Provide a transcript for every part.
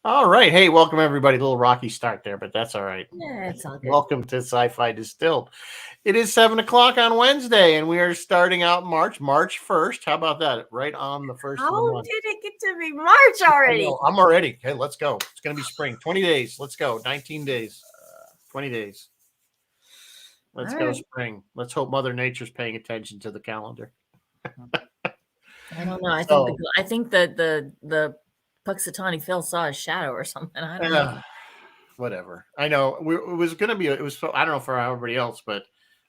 All right. Hey, welcome everybody. A little rocky start there, but that's all right. Yeah, it's all good. Welcome to Sci-Fi Distilled. It is 7 o'clock on Wednesday, and we are starting out March 1st. How about that? Right on the first of the How month. did it get to be March I already? know. I'm already. Hey, let's go. It's gonna be spring. 20 days. Let's go. 19 days. 20 days. Let's All go right. spring. Let's hope Mother Nature's paying attention to the calendar. I don't know. I think So the Puxatawny Phil saw a shadow or something. I don't know. whatever. I know it was gonna be. It was. I don't know for everybody else, but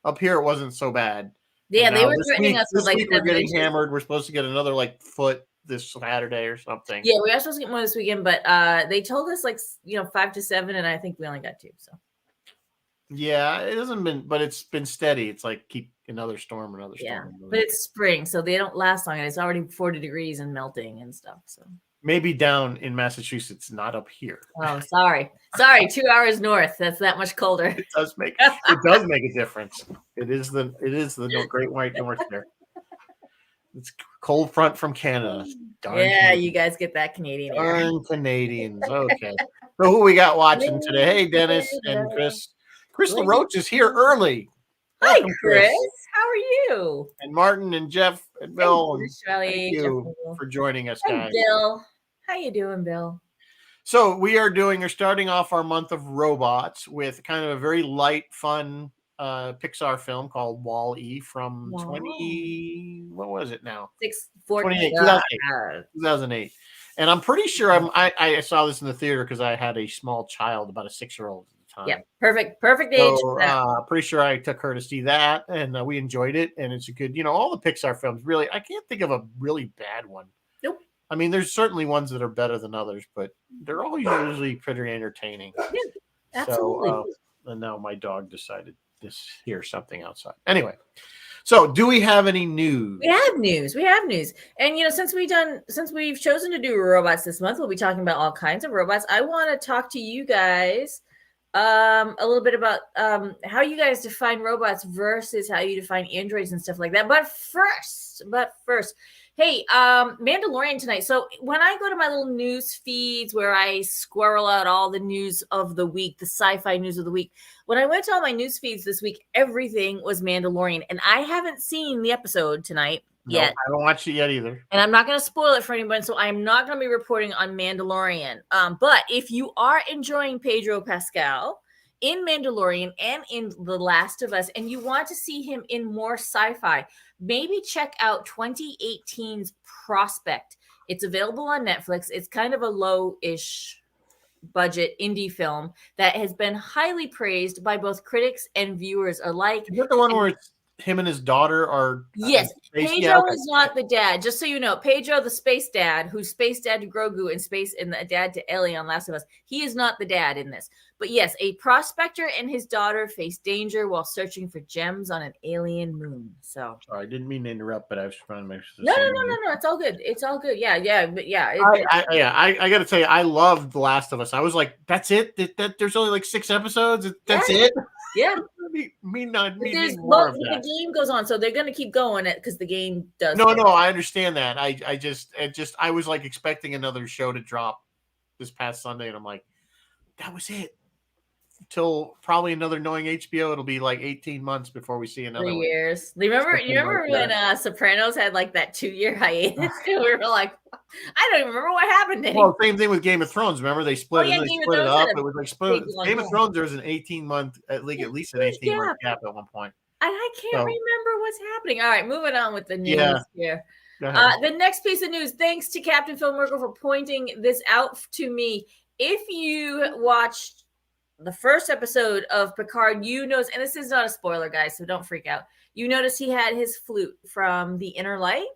up here it wasn't so bad. And Yeah, they now were this threatening week, us with this like week we're 7 inches. getting hammered. We're supposed to get another like foot this Saturday or something. Yeah, we are supposed to get more this weekend, but they told us 5 to 7, and I think we only got 2. So Yeah, it hasn't been, but it's been steady. It's like keep another storm, another yeah, storm. but it's spring, so they don't last long, and it's already 40 degrees and melting and stuff. So Maybe down in Massachusetts, not up here. oh, sorry, 2 hours north. That's that much colder. It does make a difference. It is the Great White North there. It's cold front from Canada. Darn Yeah, Canadians. you guys get that Canadian air. Darn Canadians. Okay. So who we got watching today? Hey, Dennis and Chris. Chris LaRoche is here early. Hi, Welcome, Chris. How are you? And Martin and Jeff and Bill. Hey, Thank you for joining us, Hi, guys. Bill. How you doing, Bill? So we're starting off our month of robots with kind of a very light, fun Pixar film called Wall-E from 20. What was it now? 2008. And I'm pretty sure I saw this in the theater because I had a small child, about a 6-year-old at the time. Yeah, perfect age. So pretty sure I took her to see that, and we enjoyed it. And it's a good, all the Pixar films. Really, I can't think of a really bad one. Nope. I mean, there's certainly ones that are better than others, but they're all usually pretty entertaining. Yeah, absolutely. So, and now my dog decided to hear something outside. Anyway, so do we have any news? We have news. And since we've chosen to do robots this month, we'll be talking about all kinds of robots. I want to talk to you guys a little bit about how you guys define robots versus how you define androids and stuff like that. But first, hey, Mandalorian tonight. So when I go to my little news feeds where I squirrel out all the news of the week, the sci-fi news of the week, when I went to all my news feeds this week, everything was Mandalorian. And I haven't seen the episode tonight yet. I haven't watched it yet either. And I'm not going to spoil it for anyone, so I'm not going to be reporting on Mandalorian. But if you are enjoying Pedro Pascal in Mandalorian and in The Last of Us, and you want to see him in more sci-fi, maybe check out 2018's Prospect. It's available on Netflix. It's kind of a low-ish budget indie film that has been highly praised by both critics and viewers alike. Is that the one where it's him and his daughter are? Yes, Pedro is not the dad. Just so you know, Pedro, the space dad, who's space dad to Grogu and the dad to Ellie on Last of Us, he is not the dad in this. But yes, a prospector and his daughter face danger while searching for gems on an alien moon. So sorry, I didn't mean to interrupt, but I was trying to make sure. No. It's all good. It's all good. Yeah. But yeah, I got to tell you, I loved The Last of Us. I was like, that's it. That there's only like 6 episodes. That's it. Yeah. The game goes on, so they're going to keep going because the game does. No, I understand that. I was like expecting another show to drop this past Sunday, and I'm like, that was it. Till probably another, knowing HBO, it'll be like 18 months before we see another 3 years. You remember when Sopranos had like that 2-year hiatus? We were like, I don't even remember what happened. Well, same thing with Game of Thrones. Remember they split it up. It was like Game of Thrones. There was an 18-month, at least an 18-month gap at one point. And I can't remember what's happening. All right, moving on with the news here. The next piece of news, thanks to Captain Phil Merkel for pointing this out to me. If you watched the first episode of Picard, you notice, and this is not a spoiler, guys, so don't freak out. You notice he had his flute from the Inner Light.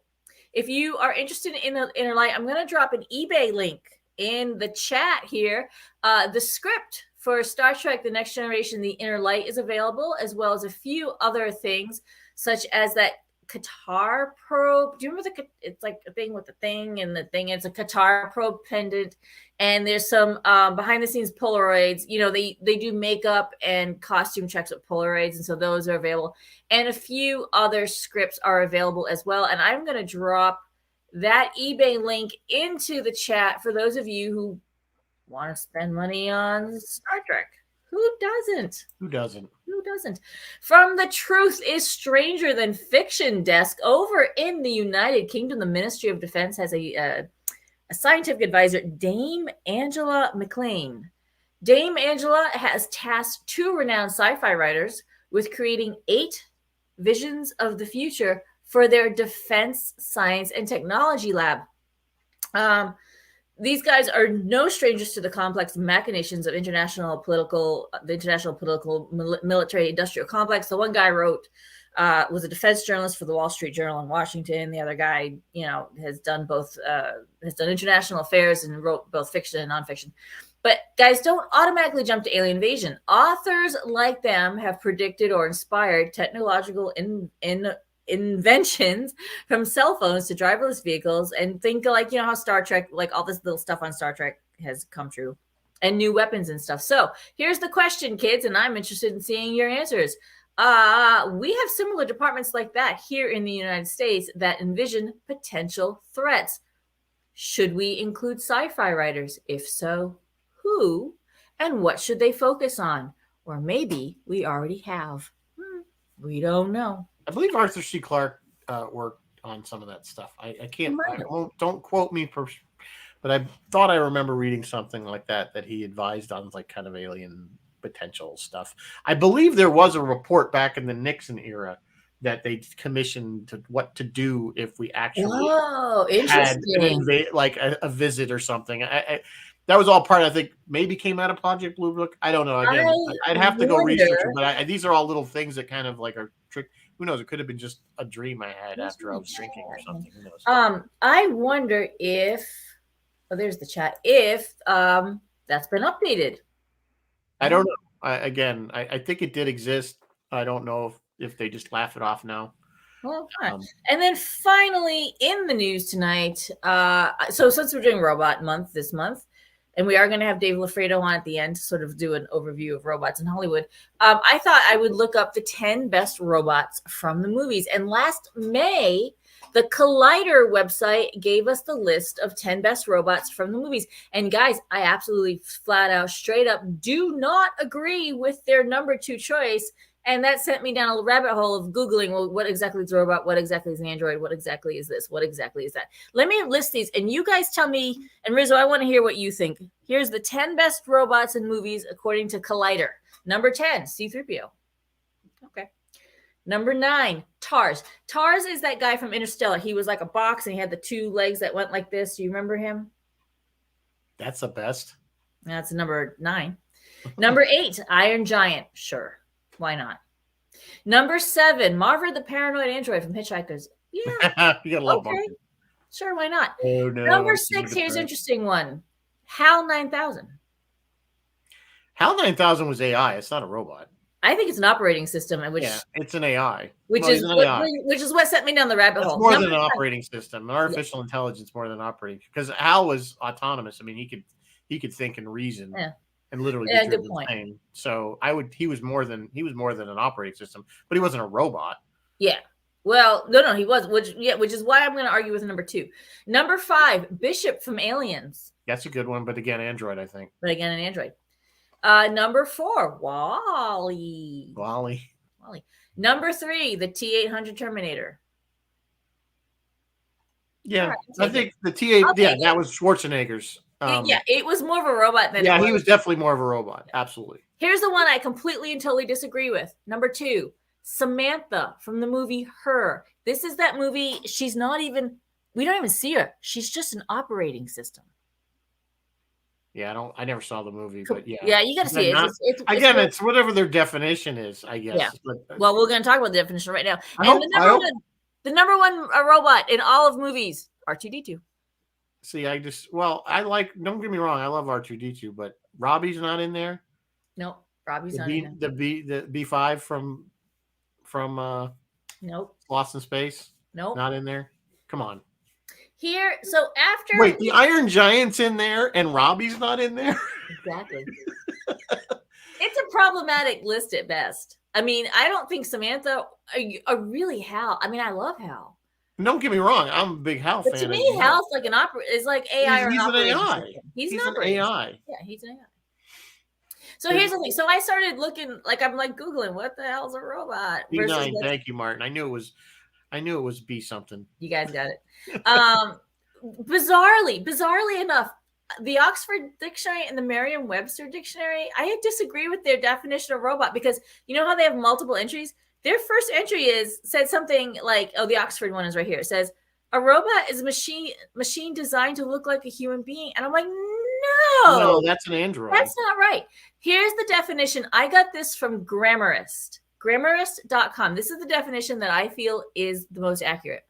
If you are interested in the Inner Light, I'm going to drop an eBay link in the chat here. The script for Star Trek The Next Generation, The Inner Light, is available, as well as a few other things, such as that Qatar probe. Do you remember it's like a thing with the thing and the thing? It's a Qatar probe pendant. And there's some behind the scenes Polaroids. They do makeup and costume checks with Polaroids. And so those are available. And a few other scripts are available as well. And I'm going to drop that eBay link into the chat for those of you who Want to spend money on Star Trek? Who doesn't? Who doesn't? Who doesn't? From the Truth is Stranger Than Fiction desk over in the United Kingdom, the Ministry of Defense has a scientific advisor, Dame Angela McLean. Dame Angela has tasked 2 renowned sci-fi writers with creating 8 visions of the future for their Defense Science and Technology Lab. These guys are no strangers to the complex machinations of the international political, military industrial complex. The one guy was a defense journalist for the Wall Street Journal in Washington. The other guy, has done international affairs and wrote both fiction and nonfiction. But guys, don't automatically jump to alien invasion. Authors like them have predicted or inspired technological inventions, from cell phones to driverless vehicles, and think like, how Star Trek, like all this little stuff on Star Trek has come true, and new weapons and stuff. So here's the question, kids, and I'm interested in seeing your answers. We have similar departments like that here in the United States that envision potential threats. Should we include sci-fi writers? If so, who and what should they focus on? Or maybe we already have. We don't know. I believe Arthur C. Clarke worked on some of that stuff. I can't. Don't quote me, but I thought I remember reading something like that he advised on, like, kind of alien potential stuff. I believe there was a report back in the Nixon era that they commissioned what to do if we actually had a visit or something. That was all part, I think, maybe came out of Project Blue Book. I don't know. Again, I'd have to go research it, but these are all little things that kind of like are trick. Who knows? It could have been just a dream I had after I was drinking or something. Who knows? I wonder if, there's the chat, if that's been updated. I don't know. I think it did exist. I don't know if they just laugh it off now. Well, and then finally in the news tonight, so since we're doing Robot Month this month, and we are going to have Dave Lafredo on at the end to sort of do an overview of robots in Hollywood, I thought I would look up the 10 best robots from the movies. And last May, the Collider website gave us the list of 10 best robots from the movies. And guys, I absolutely flat out, straight up, do not agree with their number 2 choice. And that sent me down a rabbit hole of Googling, well, what exactly is a robot? What exactly is an android? What exactly is this? What exactly is that? Let me list these, and you guys tell me, and Rizzo, I want to hear what you think. Here's the 10 best robots in movies according to Collider. Number 10, C-3PO. Okay. Number 9, Tars. Tars is that guy from Interstellar. He was like a box, and he had the 2 legs that went like this. Do you remember him? That's the best. That's number 9. Number 8, Iron Giant. Sure. Why not? Number 7, Marver the Paranoid Android from Hitchhikers. Yeah. You gotta love Marver. Sure, why not? Oh, no. Number 6, here's an interesting one. HAL 9000. HAL 9000 was AI. It's not a robot. I think it's an operating system, it's an AI. Which is what sent me down the rabbit hole. More than an operating system, an artificial intelligence more than operating, because HAL was autonomous. I mean, he could think and reason. Yeah. And literally, good point. So he was more than an operating system, but he wasn't a robot. Yeah. Well, no, he was, which is why I'm going to argue with number 2. Number 5, Bishop from Aliens. That's a good one, but again, Android, I think. But again, an Android. Number 4, Wally. Number 3, the T-800 Terminator. Yeah, I think the T-8. Yeah, that was Schwarzenegger's. It was more of a robot than. Yeah, he was definitely more of a robot. Absolutely. Here's the one I completely and totally disagree with. Number 2, Samantha from the movie Her. This is that movie. She's not even. We don't even see her. She's just an operating system. Yeah, I never saw the movie, but yeah. Yeah, you got to see it. It's whatever their definition is, I guess. Yeah. Well, we're going to talk about the definition right now. The number one robot in all of movies, R2-D2. See, don't get me wrong, I love R2-D2, but Robbie's not in there. No, Robbie's not in there. The B5 from nope. Lost in Space. Nope. Not in there. Come on. Wait, the Iron Giant's in there and Robbie's not in there? Exactly. It's a problematic list at best. I mean, I don't think Samantha or really Hal. I mean, I love Hal. Don't get me wrong, I'm a big Hal But fan. to me, Hal's like an is like AI or He's an an operating AI. system. He's an operating AI. system. Yeah, he's an AI. So here's the thing. So I started looking, like I'm like Googling, what the hell's a robot? B9. Thank you, Martin. I knew it was B something. You guys got it. Bizarrely enough, the Oxford Dictionary and the Merriam-Webster Dictionary, I disagree with their definition of robot, because you know how they have multiple entries? Their first entry said something like, oh, the Oxford one is right here. It says, a robot is a machine designed to look like a human being. And I'm like, no, that's an android. That's not right. Here's the definition. I got this from Grammarist.com. This is the definition that I feel is the most accurate.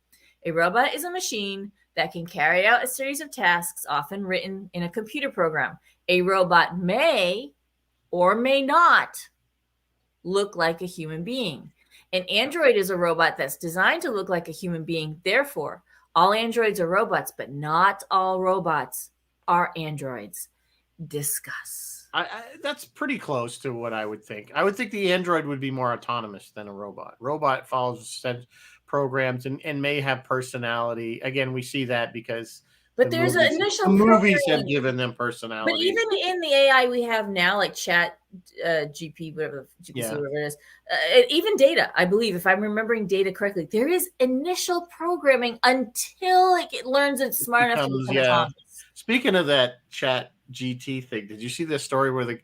A robot is a machine that can carry out a series of tasks, often written in a computer program. A robot may or may not look like a human being. An android is a robot that's designed to look like a human being. Therefore, all androids are robots, but not all robots are androids. Discuss. That's pretty close to what I would think. I would think the android would be more autonomous than a robot. Robot follows set programs and may have personality. Again, we see that because there's an initial movies have given them personality. But even in the AI we have now, like Chat GP, whatever it is, even Data, I believe, if I'm remembering Data correctly, there is initial programming until it learns it's smart enough to become autonomous. Speaking of that Chat GT thing, did you see this story where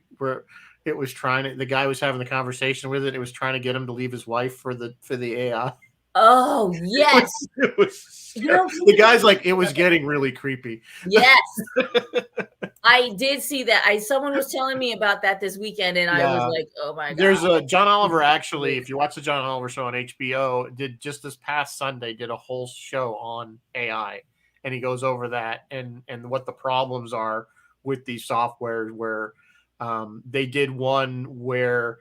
it was the guy was having the conversation with it? It was trying to get him to leave his wife for the AI. Oh yes, it was the guy's like, it was getting really creepy. Yes, I did see that. Someone was telling me about that this weekend, and I was like, oh my god. There's a John Oliver, actually. If you watch the John Oliver show on HBO, did just this past Sunday did a whole show on AI, and he goes over that and what the problems are with these softwares. Where they did one where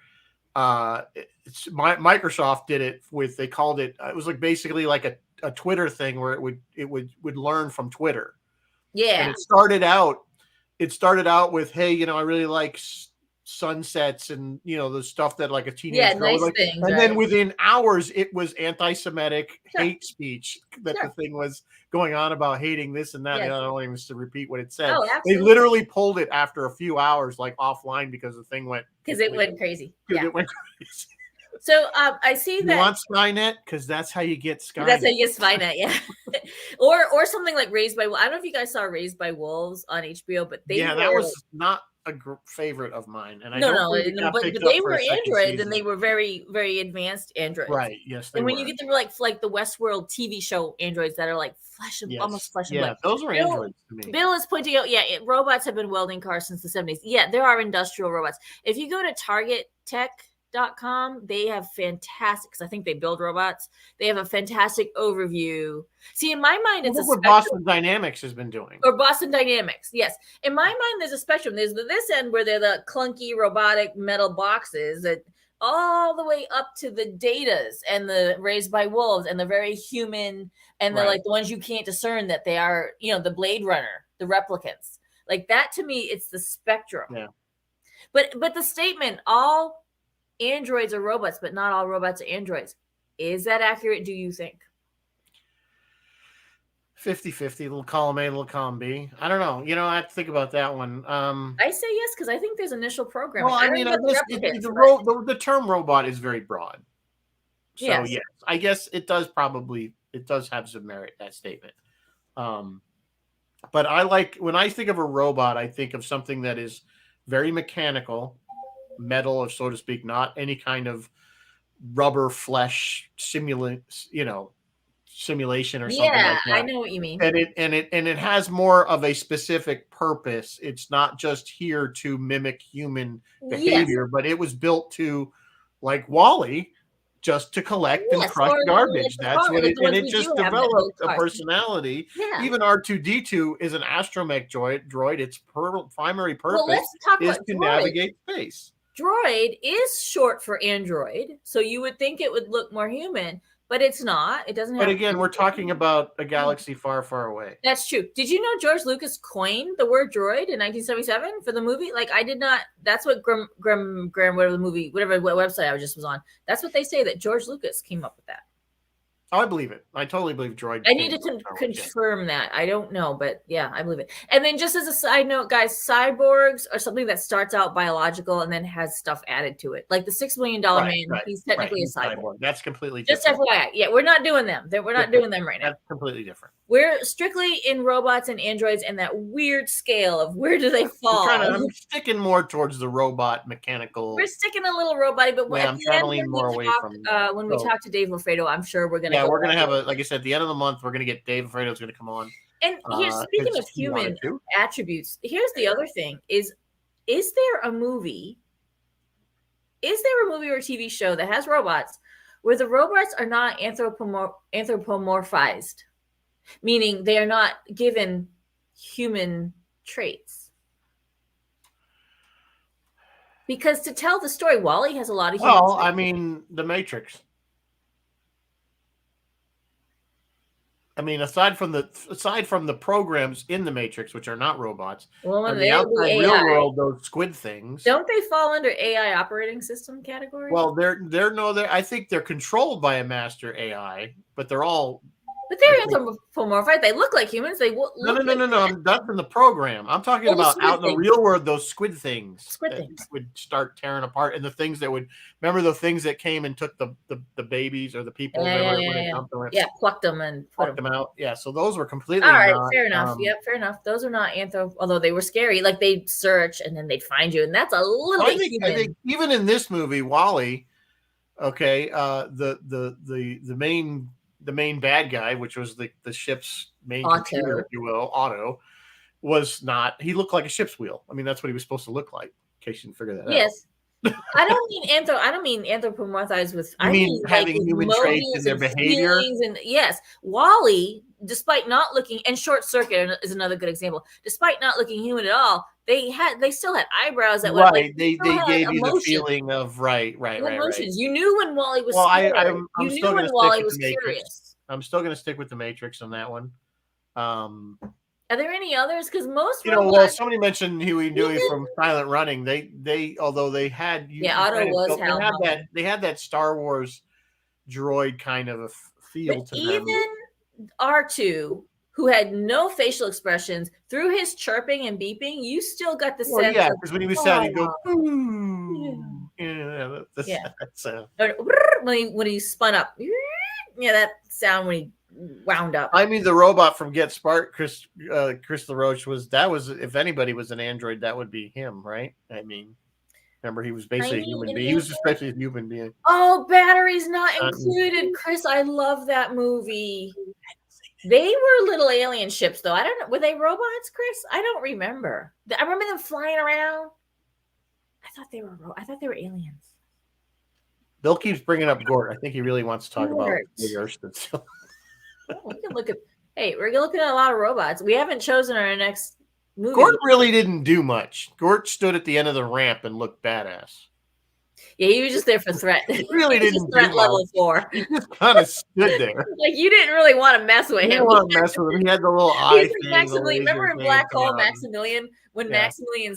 Microsoft did it with, they called it was like basically like a Twitter thing where it would learn from Twitter. Yeah. And it started out with, hey, I really like sunsets and the stuff that like a teenage girl nice like. things, and then within hours it was anti-Semitic hate speech that the thing was going on about hating this and that. And I don't even to repeat what it said. They literally pulled it after a few hours, like offline, because the thing went crazy. It went crazy. So I see that. You want Skynet? Because that's how you get Skynet. That's how you get Skynet, yeah. or something like Raised by Wolves. I don't know if you guys saw Raised by Wolves on HBO, but that was not a favorite of mine. And but they were androids, and they were very, very advanced androids. Right? Yes, they and when were. you get to like the Westworld TV show androids that are like almost flesh and blood. Those are androids to me. Bill is pointing out, robots have been welding cars since the 70s. Yeah, there are industrial robots. If you go to TargetTech.com, they have fantastic, because I think they build robots. They have a fantastic overview. See, in my mind, it's what Boston Dynamics has been doing. Or Boston Dynamics, yes. In my mind, there's a spectrum. There's this end where they're the clunky robotic metal boxes that all the way up to the Datas and the Raised by Wolves and the very human and the like the ones you can't discern that they are, the Blade Runner, the replicants. Like that, to me, it's the spectrum. Yeah. But the statement, all androids are robots, but not all robots are androids. Is that accurate, do you think? 50-50, little column A, little column B. I don't know. I have to think about that one. I say yes, because I think there's initial programming. Well, the term robot is very broad. So yes, I guess it does have some merit, that statement. But when I think of a robot, I think of something that is very mechanical, metal, so to speak, not any kind of rubber flesh simulation or something like that. I know what you mean. And it has more of a specific purpose. It's not just here to mimic human behavior, but it was built to, like WALL-E, just to collect and crush garbage. That's what it, and it just developed a personality. Yeah. Even R2-D2 is an astromech droid. Its primary purpose is to navigate space. Droid is short for android, so you would think it would look more human, but it's not. It doesn't have. But again, we're talking about a galaxy far, far away. That's true. Did you know George Lucas coined the word droid in 1977 for the movie? Like, I did not. That's what Graham, whatever the movie, whatever website I just was on. That's what they say, that George Lucas came up with that. Oh, I believe it. I totally believe Droid. I need to confirm that. I don't know, but yeah, I believe it. And then just as a side note, guys, cyborgs are something that starts out biological and then has stuff added to it. Like the $6 million man, he's technically a cyborg. That's completely different. Just FYI. Yeah, we're not doing them. We're not doing them right now. That's completely different. We're strictly in robots and androids and that weird scale of where do they fall. I'm sticking more towards the robot mechanical. We're sticking a little robot, but I'm trying to lean more away from when we talk to Dave Lafredo, I'm sure we're gonna. Yeah, we're gonna have like I said, at the end of the month, we're gonna get Dave Lafredo's gonna come on. And here's speaking of human attributes. Here's the other thing: is there a movie? Is there a movie or a TV show that has robots where the robots are not anthropomorphized, meaning they are not given human traits? Because to tell the story, WALL-E has a lot of human traits. I mean, The Matrix. I mean, aside from the programs in the Matrix, which are not robots, in the outside real world, those squid things, don't they fall under AI operating system category? Well, I think they're controlled by a master AI, but they're all. But they're anthropomorphized. They look like humans. They look no. That's in the program. I'm talking about out in the real world. Those squid things would start tearing apart, and the things that would remember the things that came and took the babies or the people. Plucked them and plucked them out. Yeah, so those were completely. All right, fair enough. Fair enough. Those are not although they were scary. Like they'd search and then they'd find you, and that's a little bit human. I think even in this movie, WALL-E, okay, the main bad guy, which was the ship's main computer, if you will, Otto, was not. He looked like a ship's wheel. I mean, that's what he was supposed to look like. In case you didn't figure that out. Yes, I don't mean anthropomorphized with. I mean having like human traits in their behavior. And yes, WALL-E, despite not looking, and Short Circuit is another good example. Despite not looking human at all, they still had eyebrows that were right. They gave you the feeling of right. Emotions. You knew when WALL-E was. Well, I'm still going to stick with the Matrix. I'm still going to stick with the Matrix on that one. Are there any others? Because most somebody mentioned Huey and Dewey from Silent Running. Although they had Otto was they had that Star Wars droid kind of a feel to them. Even R2, who had no facial expressions, through his chirping and beeping, you still got the sense. Yeah, because when he was sad, he'd go. When he spun up. Yeah, that sound when he wound up. I mean, the robot from Get Smart, Chris LaRoche was if anybody was an android, that would be him, right? I mean, remember he was basically a human being. He was especially a human being. Oh, batteries not included, Chris. I love that movie. They were little alien ships, though. I don't know. Were they robots, Chris? I don't remember. I remember them flying around. I thought they were aliens. Bill keeps bringing up Gort. I think he really wants to talk about the Earth. We can look at. Hey, we're looking at a lot of robots. We haven't chosen our next movie. Gort really didn't do much. Gort stood at the end of the ramp and looked badass. Yeah, he was just there for threat. He really didn't threat level 4. He just kind of stood there. Like you didn't really want to mess with him. You didn't want to mess with him. He had the little eye thing. Maximilian, remember in Black Hole, Maximilian? When Maximilian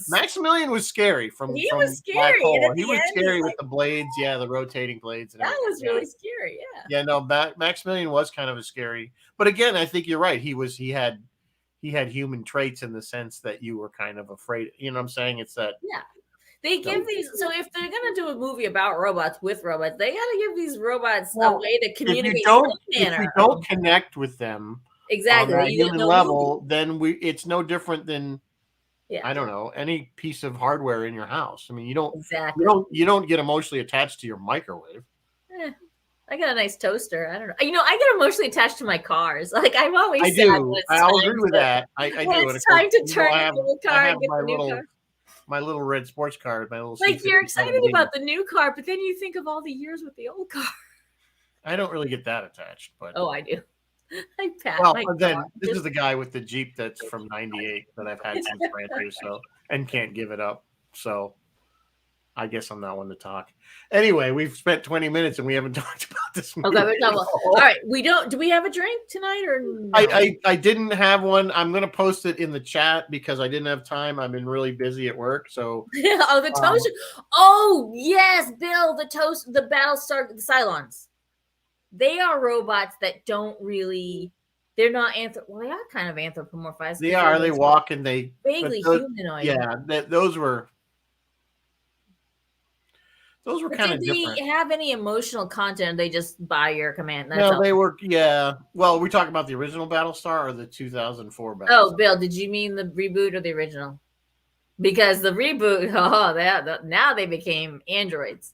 was scary he was scary. Black Hole. He was scary with the blades, the rotating blades. And that was really scary, yeah. Yeah, no, Maximilian was kind of a scary. But again, I think you're right. He had human traits in the sense that you were kind of afraid. You know what I'm saying? It's that. Yeah. They give these. So if they're gonna do a movie about robots with robots, they gotta give these robots a way to communicate. If you don't connect with them exactly on that human level, then it's no different than I don't know, any piece of hardware in your house. I mean, you don't get emotionally attached to your microwave. I got a nice toaster. I don't know. I get emotionally attached to my cars. Like I'm always. I do. I'll agree with that. I do. It's time to turn the car and get the new car. My little red sports car, my little. Like you're excited about the new car, but then you think of all the years with the old car. I don't really get that attached, but I do. This is the guy with the Jeep that's from '98 that I've had since brand new, and can't give it up. So, I guess I'm not one to talk. Anyway, we've spent 20 minutes and we haven't talked about this movie. Okay, all right. Do we have a drink tonight or no? I didn't have one. I'm gonna post it in the chat because I didn't have time. I've been really busy at work. So the toaster. Oh yes, Bill, the Battlestar, the Cylons. they are robots that don't really. They're not well, they are kind of anthropomorphized. They are. They walk and they vaguely humanoid. Yeah, those were kind of Did different. they have any emotional content? They just by your command. That's no, they were. Yeah. Well, we talking about the original Battlestar or the 2004 Battlestar? Oh, Bill, did you mean the reboot or the original? Because the reboot, now they became androids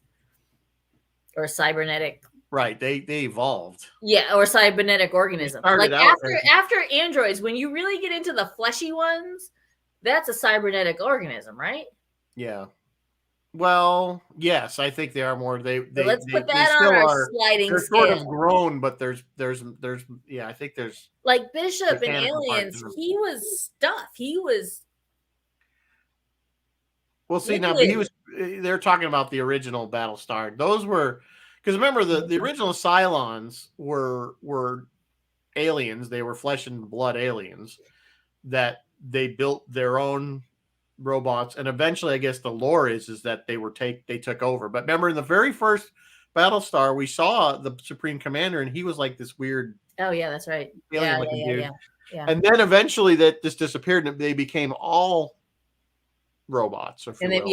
or cybernetic. Right. They evolved. Yeah, or cybernetic organisms. Like after androids, when you really get into the fleshy ones, that's a cybernetic organism, right? Yeah. Well, yes, I think they are more. Let's put that on our sliding scale. Sort of grown, but there's yeah, I think there's like Bishop in Aliens. He was stuff. He was. Well, see now they're talking about the original Battlestar. Those were because remember the original Cylons were aliens. They were flesh and blood aliens that they built their own robots, and eventually I guess the lore is that they took over. But remember in the very first Battlestar we saw the Supreme Commander and he was like this weird that's right alien looking dude. And then eventually that just disappeared and they became all robots that's true.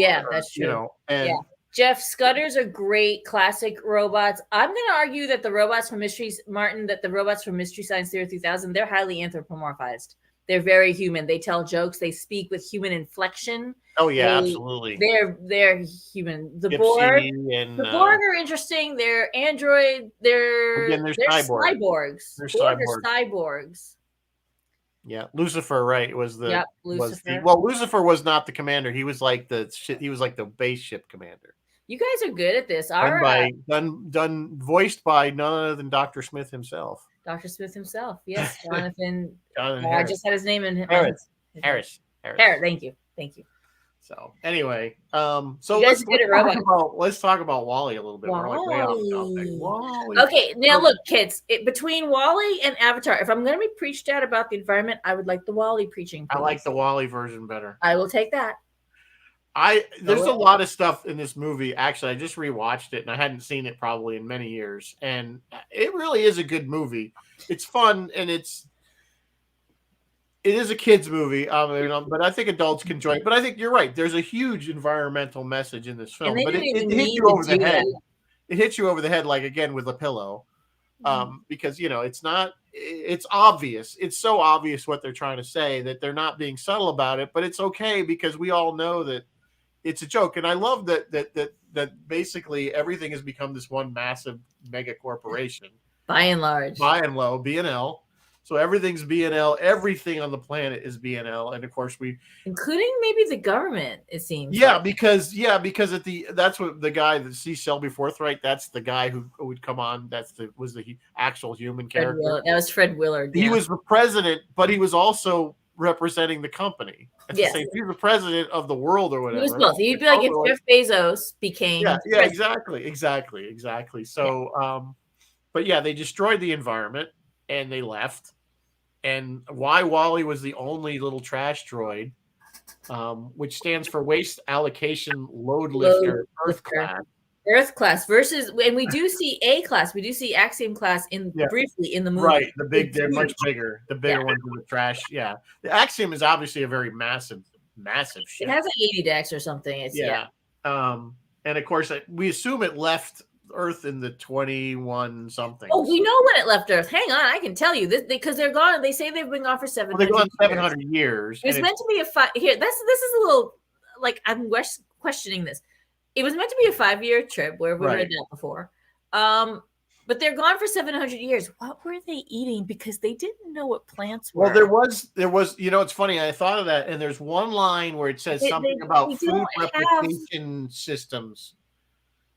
You know, and Jeff, Scutters are great classic robots. I'm going to argue that the robots from Mystery Science Theater 3000, they're highly anthropomorphized. They're very human. They tell jokes. They speak with human inflection. Oh yeah, absolutely. They're human. The Borg are interesting. They're android. They're cyborgs. They're cyborgs. Yeah, Lucifer, right? Lucifer. Lucifer was not the commander. He was like the base ship commander. You guys are good at this. Voiced by none other than Dr. Smith himself. Dr. Smith himself, yes, Jonathan. I just had his name in Harris. Thank you. So anyway, let's talk about WALL-E a little bit. WALL-E. We're like way off topic. WALL-E. Okay, now look, kids. Between WALL-E and Avatar, if I'm going to be preached at about the environment, I would like the WALL-E preaching. Please. I like the WALL-E version better. I will take that. There's a lot of stuff in this movie. Actually, I just rewatched it and I hadn't seen it probably in many years. And it really is a good movie. It's fun and it is a kid's movie. But I think adults can enjoy it. But I think you're right. There's a huge environmental message in this film. But it hits you over the head. It hits you over the head, like again with a pillow. Because it's obvious. It's so obvious what they're trying to say that they're not being subtle about it, but it's okay because we all know that it's a joke. And I love that basically everything has become this one massive mega corporation. By and large. By and low, B&L. So everything's B&L. Everything on the planet is B&L. And of course including maybe the government, it seems. Because that's what the guy that sees Selby Forthright, that's the guy who would come on. Was the actual human character. That was Fred Willard. He was the president, but he was also representing the company. He's the president of the world or whatever. He was both. He'd be like if Jeff Bezos became. Yeah, exactly. So, but they destroyed the environment and they left. And why WALL-E was the only little trash droid, which stands for Waste Allocation Load Lifter Earth Class. Earth class versus, and we do see A class. We do see Axiom class briefly in the movie. Right, they're much bigger. The bigger ones in the trash. Yeah, the Axiom is obviously a very massive ship. It has like 80 decks or something. And of course, we assume it left Earth in the 21 something. Oh, we know when it left Earth. Hang on, I can tell you this because they're gone. They say they've been gone for 700. They've gone 700 years. It's meant to be here. This is a little like I'm questioning this. It was meant to be a 5-year trip where we heard that before. But they're gone for 700 years. What were they eating? Because they didn't know what plants were. Well, there was, it's funny. I thought of that. And there's one line where it says something about food replication systems.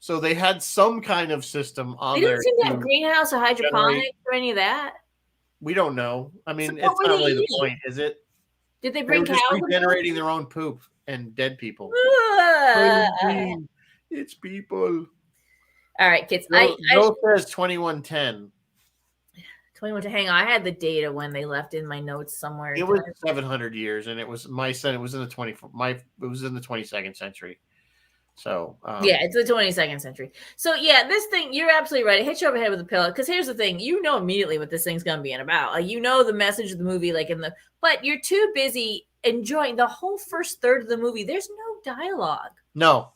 So they had some kind of system on there. They didn't seem to have greenhouse or hydroponics or any of that. We don't know. I mean, it's not really the point, is it? Did they bring cows? Just regenerating their own poop and dead people. It's people. All right, kids. Joe says 2110. 2110. Hang on, I had the data when they left in my notes somewhere. It was 700 years, and it was my son. It was in the 22nd century. So yeah, it's the 22nd century. So yeah, this thing, you're absolutely right. It hits you over the head with a pillow. Because here's the thing, you know immediately what this thing's gonna be about. Like, you know the message of the movie, like but you're too busy enjoying the whole first third of the movie. There's no dialogue. No,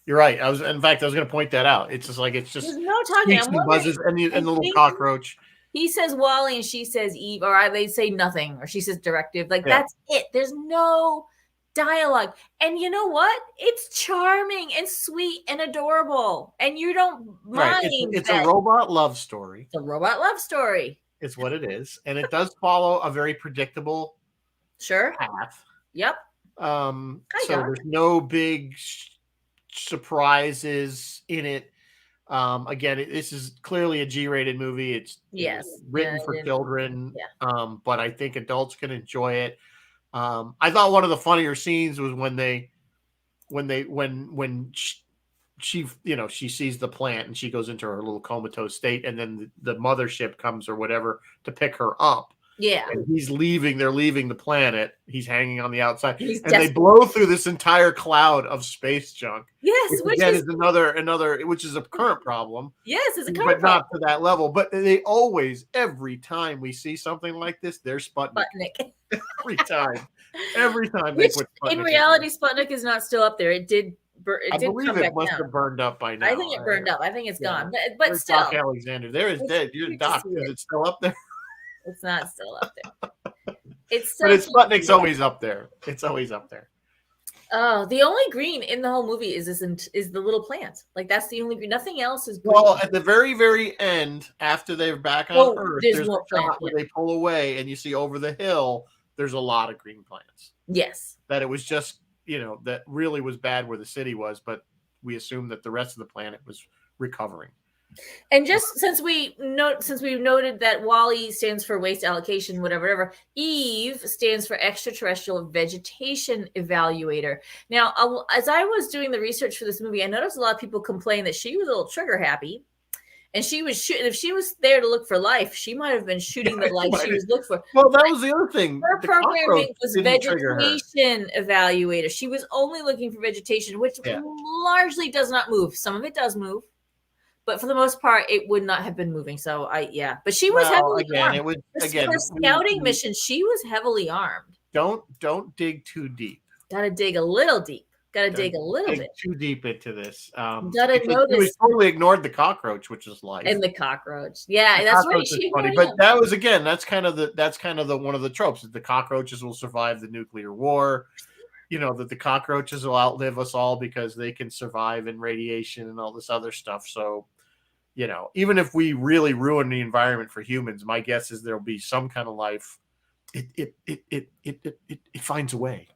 you're right. In fact, I was gonna point that out. It's just there's no talking. squeaks and buzzes and the little cockroach. He says Wally and she says Eve, or they say nothing, or she says directive. Like, that's it. There's no dialogue. And you know what? It's charming and sweet and adorable. And you don't mind. It's a robot love story. It's a robot love story. It's what it is. And it does follow a very predictable path. Yep. So there's no big surprises in it. Again, this is clearly a G-rated movie. It's written for children, but I think adults can enjoy it. I thought one of the funnier scenes was when she she sees the plant and she goes into her little comatose state, and then the mothership comes or whatever to pick her up. Yeah. And they're leaving the planet. He's hanging on the outside. They blow through this entire cloud of space junk. Yes. Which is another, which is a current problem. Yes, it's a current problem. But not to that level. But they always, every time we see something like this, there's Sputnik. Every time. Every time they put Sputnik. In reality, Sputnik is not still up there. It did. I believe it must have burned up by now. I think it burned up. I think it's gone. But still. Doc Alexander. There is dead. You're Doc. Is it still up there? It's not still up there. But Sputnik's always up there. It's always up there. Oh, the only green in the whole movie is the little plant. Like, that's the only green. Nothing else is green. Well, at the very, very end, after they're back on Earth, there's a shot where they pull away and you see over the hill, there's a lot of green plants. Yes. That it was just, that really was bad where the city was, but we assumed that the rest of the planet was recovering. And just since we've noted that Wally stands for waste allocation, whatever, Eve stands for extraterrestrial vegetation evaluator. Now, as I was doing the research for this movie, I noticed a lot of people complain that she was a little trigger happy, and she was shooting. If she was there to look for life, she might have been shooting the life she was looking for. Well, that was the other thing. Her programming was vegetation evaluator. She was only looking for vegetation, which largely does not move. Some of it does move. But for the most part, it would not have been moving. So but she was heavily armed. For scouting mission, she was heavily armed. Don't dig too deep. Got to dig a little deep. Got to dig a little bit too deep into this. Got to notice. We totally ignored the cockroach, which is life. And the cockroach, that's right. She funny, but that was that's kind of the one of the tropes that the cockroaches will survive the nuclear war. That the cockroaches will outlive us all because they can survive in radiation and all this other stuff. So. Even if we really ruin the environment for humans, my guess is there'll be some kind of life. It finds a way.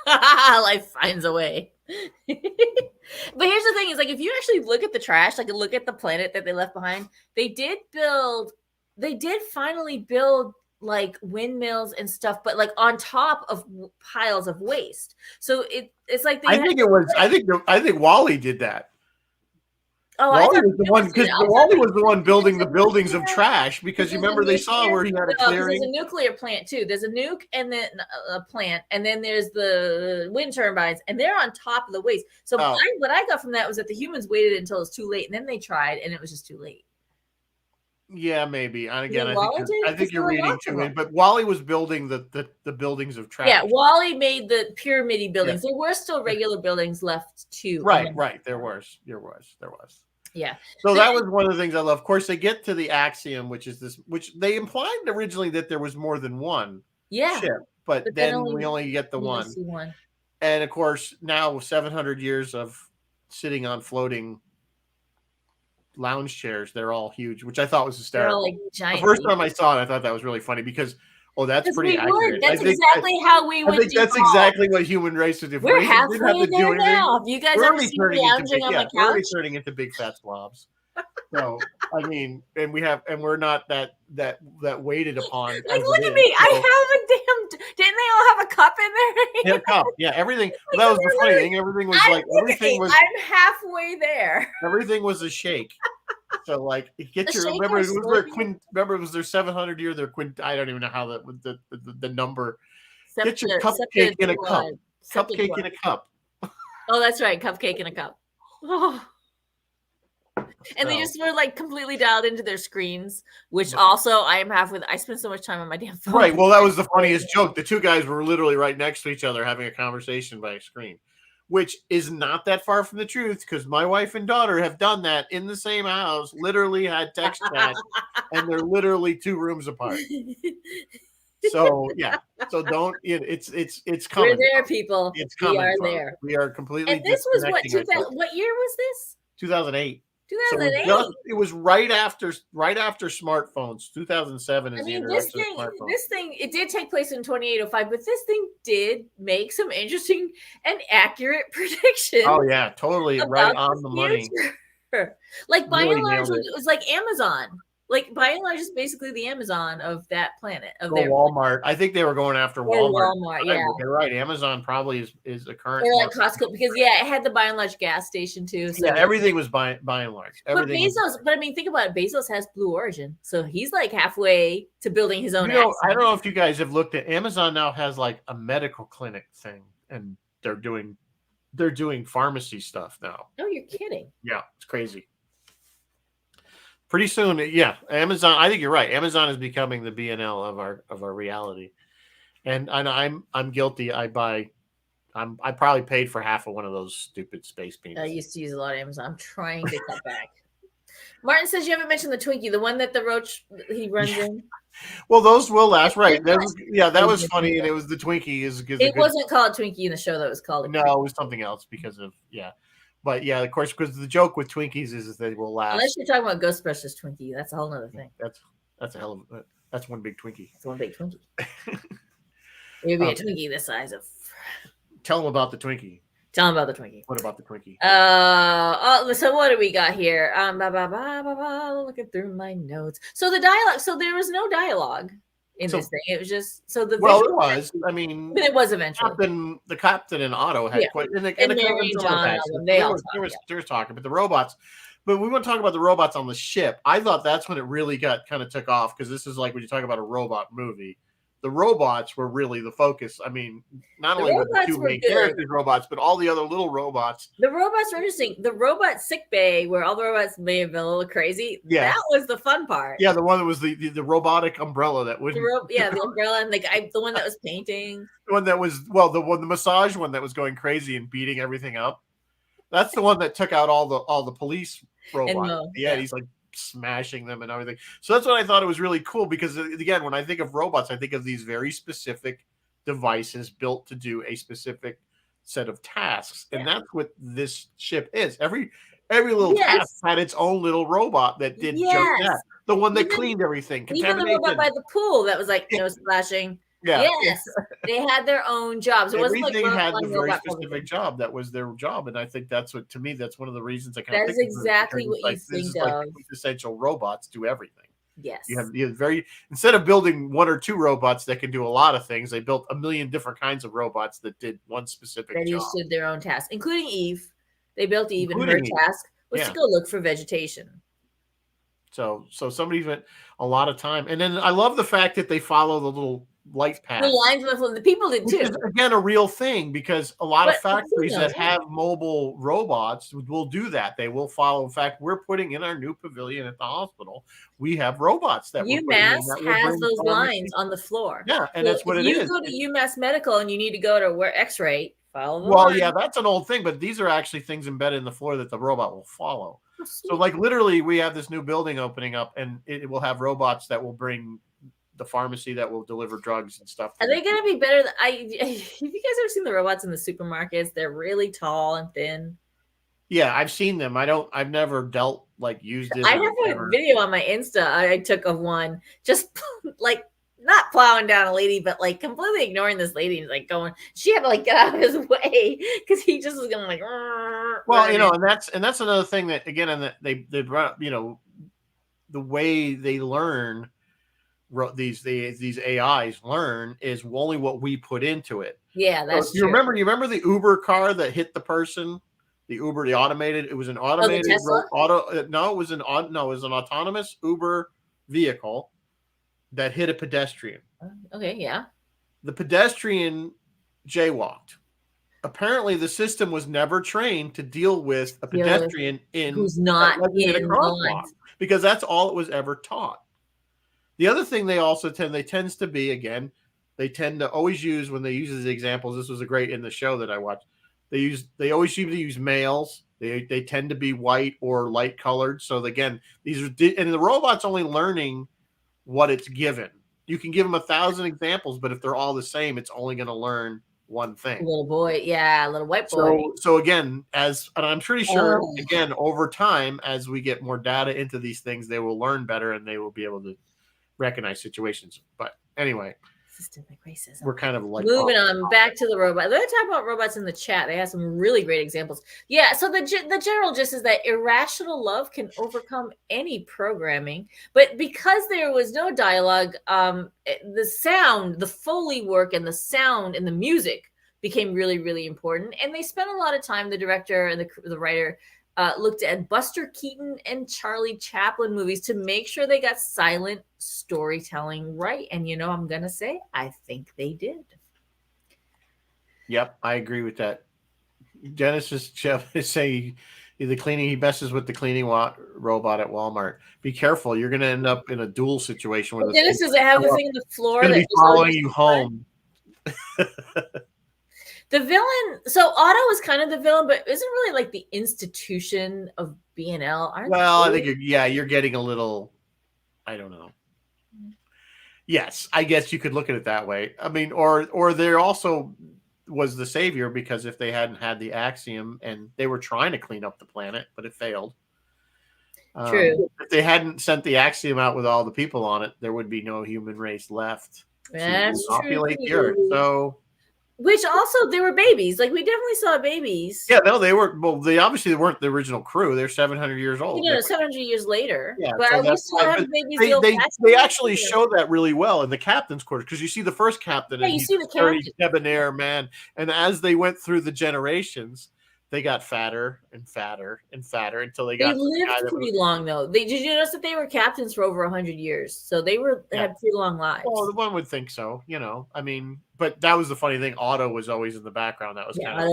Life finds a way. But here's the thing: is like if you actually look at the trash, like look at the planet that they left behind, they did finally build like windmills and stuff, but like on top of piles of waste. So it's like I think Wally did that. Oh, Wally was the one because Wally was the one building the buildings of trash because you remember they saw where he had a clearing. There's a nuclear plant too. There's a nuke and then a plant, and then there's the wind turbines, and they're on top of the waste. So what I got from that was that the humans waited until it was too late, and then they tried, and it was just too late. Yeah, maybe. And again, I think you're reading too much. But Wally was building the buildings of trash. Yeah, Wally made the pyramid buildings. There were still regular buildings left too. Right. There was. Yeah. So that was one of the things I love. Of course, they get to the axiom, which they implied originally that there was more than one ship, but then we only get the one. And of course, now 700 years of sitting on floating lounge chairs, they're all huge, which I thought was hysterical. Like giant. The first time I saw it, I thought that was really funny because that's pretty accurate. That's exactly how we would. I think that's exactly what human race would do. We're halfway there now. Have you guys ever seen me lounging on my couch? We're already turning into big fat slobs. So I mean, and we're not that weighted upon. Like, look at me! I have a damn. Didn't they all have a cup in there? Yeah, cup. Yeah, everything. Well, that was the funny thing. Everything was I'm halfway there. Everything was a shake. So like, remember it was their 700 year. I don't even know how the number. Get your cupcake in a cup. Cupcake in a cup. Oh, that's right. Cupcake in a cup. Oh. And they just were like completely dialed into their screens, which also I am half with. I spend so much time on my damn phone. Right. Well, that was the funniest joke. The two guys were literally right next to each other having a conversation by a screen, which is not that far from the truth because my wife and daughter have done that in the same house, literally had text chat, and they're literally 2 rooms apart. So yeah, so don't. It's coming. We're there, people. It's coming. We are there. We are completely. And this was what 2000. What year was this? 2008. 2008. So it was right after smartphones. 2007 is the introduction of smartphones. This thing, it did take place in 2805, but this thing did make some interesting and accurate predictions. Oh yeah, totally right on the money. Like by and large, it was like Amazon. Like by and large, it's basically the Amazon of that planet. Of their Walmart. I think they were going after Walmart. Yeah, you're right. Amazon probably is a current. Or like Costco because it had the by and large gas station too. So yeah, everything was by and large. Everything but I mean, think about it. Bezos has Blue Origin, so he's like halfway to building his own. I don't know if you guys have looked at Amazon. Now has like a medical clinic thing, and they're doing pharmacy stuff now. Oh, you're kidding? Yeah, it's crazy. Pretty soon, yeah. Amazon. I think you're right. Amazon is becoming the BNL of our reality, and I'm guilty. I probably paid for half of one of those stupid space beans. I used to use a lot of Amazon. I'm trying to cut back. Martin says you haven't mentioned the Twinkie, the one that the roach he runs in. Well, those will last, right? That was funny, and it was the Twinkie. It wasn't called Twinkie in the show. That was called. No, it was something else because of But yeah, of course, because the joke with Twinkies is they will last. Unless you're talking about Ghostbusters Twinkie, that's a whole other thing. That's a hell of that's one big Twinkie. It's one big Twinkie. It would be a Twinkie the size of. Tell them about the Twinkie. Tell them about the Twinkie. What about the Twinkie? So what do we got here? Looking through my notes. So the dialogue. So there was no dialogue in this thing. It was just it was. I mean, but it was eventually. The captain and Otto had quite, and Mary and John. There was talking, but the robots. But we want to talk about the robots on the ship. I thought that's when it really kind of took off because this is like when you talk about a robot movie. The robots were really the focus. I mean, not only were the 2 main characters robots, but all the other little robots. The robots were interesting. The robot sick bay, where all the robots may have been a little crazy. Yeah, that was the fun part. Yeah, the one that was the robotic umbrella that would. The umbrella and the one that was painting. The one that was the massage one that was going crazy and beating everything up. That's the one that took out all the police robots. He's like smashing them and everything. So that's what I thought it was really cool because again, when I think of robots, I think of these very specific devices built to do a specific set of tasks, and that's what this ship is. Every little task had its own little robot that did just that. The one that cleaned everything. Even the robot by the pool that was like splashing. Yeah. Yes, they had their own jobs. It wasn't like had a very specific job. That was their job, and I think that's what, to me, that's one of the reasons I kind of. That is exactly what you think of. Essential robots do everything. Yes, you have instead of building 1 or 2 robots that can do a lot of things, they built a million different kinds of robots that did one specific job. That each did their own task, including Eve. They built Eve, and her task was to go look for vegetation. So somebody spent a lot of time, and then I love the fact that they follow the little light path. The lines the people did too. Which is, again, a real thing because a lot of factories that have mobile robots will do that. They will follow. In fact, we're putting in our new pavilion at the hospital. We have robots that UMass has those lines on the floor. Yeah, and that's what it is. If you go to UMass Medical and you need to go to where X-ray, follow the line. Yeah, that's an old thing, but these are actually things embedded in the floor that the robot will follow. So, like, literally, we have this new building opening up, and it will have robots that will bring the pharmacy that will deliver drugs and stuff. Are they going to be better? Have you guys ever seen the robots in the supermarkets? They're really tall and thin. Yeah, I've seen them. I've never used it. I have a video on my Insta I took of one just like not plowing down a lady, but like completely ignoring this lady and like going. She had to like get out of his way because he just was going like. Well, and that's another thing that again, and that they brought the way they learn. These AIs learn is only what we put into it. Yeah, that's true. You remember the Uber car that hit the person? The Uber, the automated. It was an automated it was an autonomous Uber vehicle that hit a pedestrian. Okay, yeah. The pedestrian jaywalked. apparently the system was never trained to deal with a pedestrian who's not in a in crosswalk, because that's all it was ever taught. The other thing they also tends to be, again, they tend to always use, when they use as examples, this was a great in the show that I watched, they always seem to use males. They tend to be white or light colored. So again, these are, and the robot's only learning what it's given. You can give them 1,000 examples, but if they're all the same, it's only going to learn one thing. Little boy, yeah, little white boy. So again, and I'm pretty sure, again, over time, as we get more data into these things, they will learn better and they will be able to recognize situations. But anyway, systemic racism. We're kind of like moving on back to the robot. Let's talk about robots in the chat. They have some really great examples. Yeah, so the general gist is that irrational love can overcome any programming, but because there was no dialogue, the sound, the Foley work, and the sound and the music became really, really important. And they spent a lot of time. The director and the writer looked at Buster Keaton and Charlie Chaplin movies to make sure they got silent storytelling right. And I'm going to say, I think they did. Yep, I agree with that. Dennis is saying the cleaning, he messes with the cleaning robot at Walmart. Be careful. You're going to end up in a duel situation. Where Dennis, does it have the thing on the floor that's following you home? The villain, so Otto is kind of the villain, but isn't really like the institution of B&L. Well, I think you're getting a little, I don't know. Yes, I guess you could look at it that way. I mean, or there also was the savior, because if they hadn't had the axiom and they were trying to clean up the planet, but it failed. True. If they hadn't sent the axiom out with all the people on it, there would be no human race left to populate the earth. So. Which also, they were babies. Like, we definitely saw babies. Yeah, no, they were. Well, they obviously weren't the original crew. They're 700 years old. 700 years later. Yeah, but so we still have babies. They actually show that really well in the captain's quarters, because you see the first captain. Yeah, you see the captain. Debonair man. And as they went through the generations, they got fatter and fatter and fatter until they got. They lived pretty long, though. Did you notice that they were captains for over 100 years? So they had pretty long lives. Well, one would think so. I mean, but that was the funny thing. Otto was always in the background. That was kind of.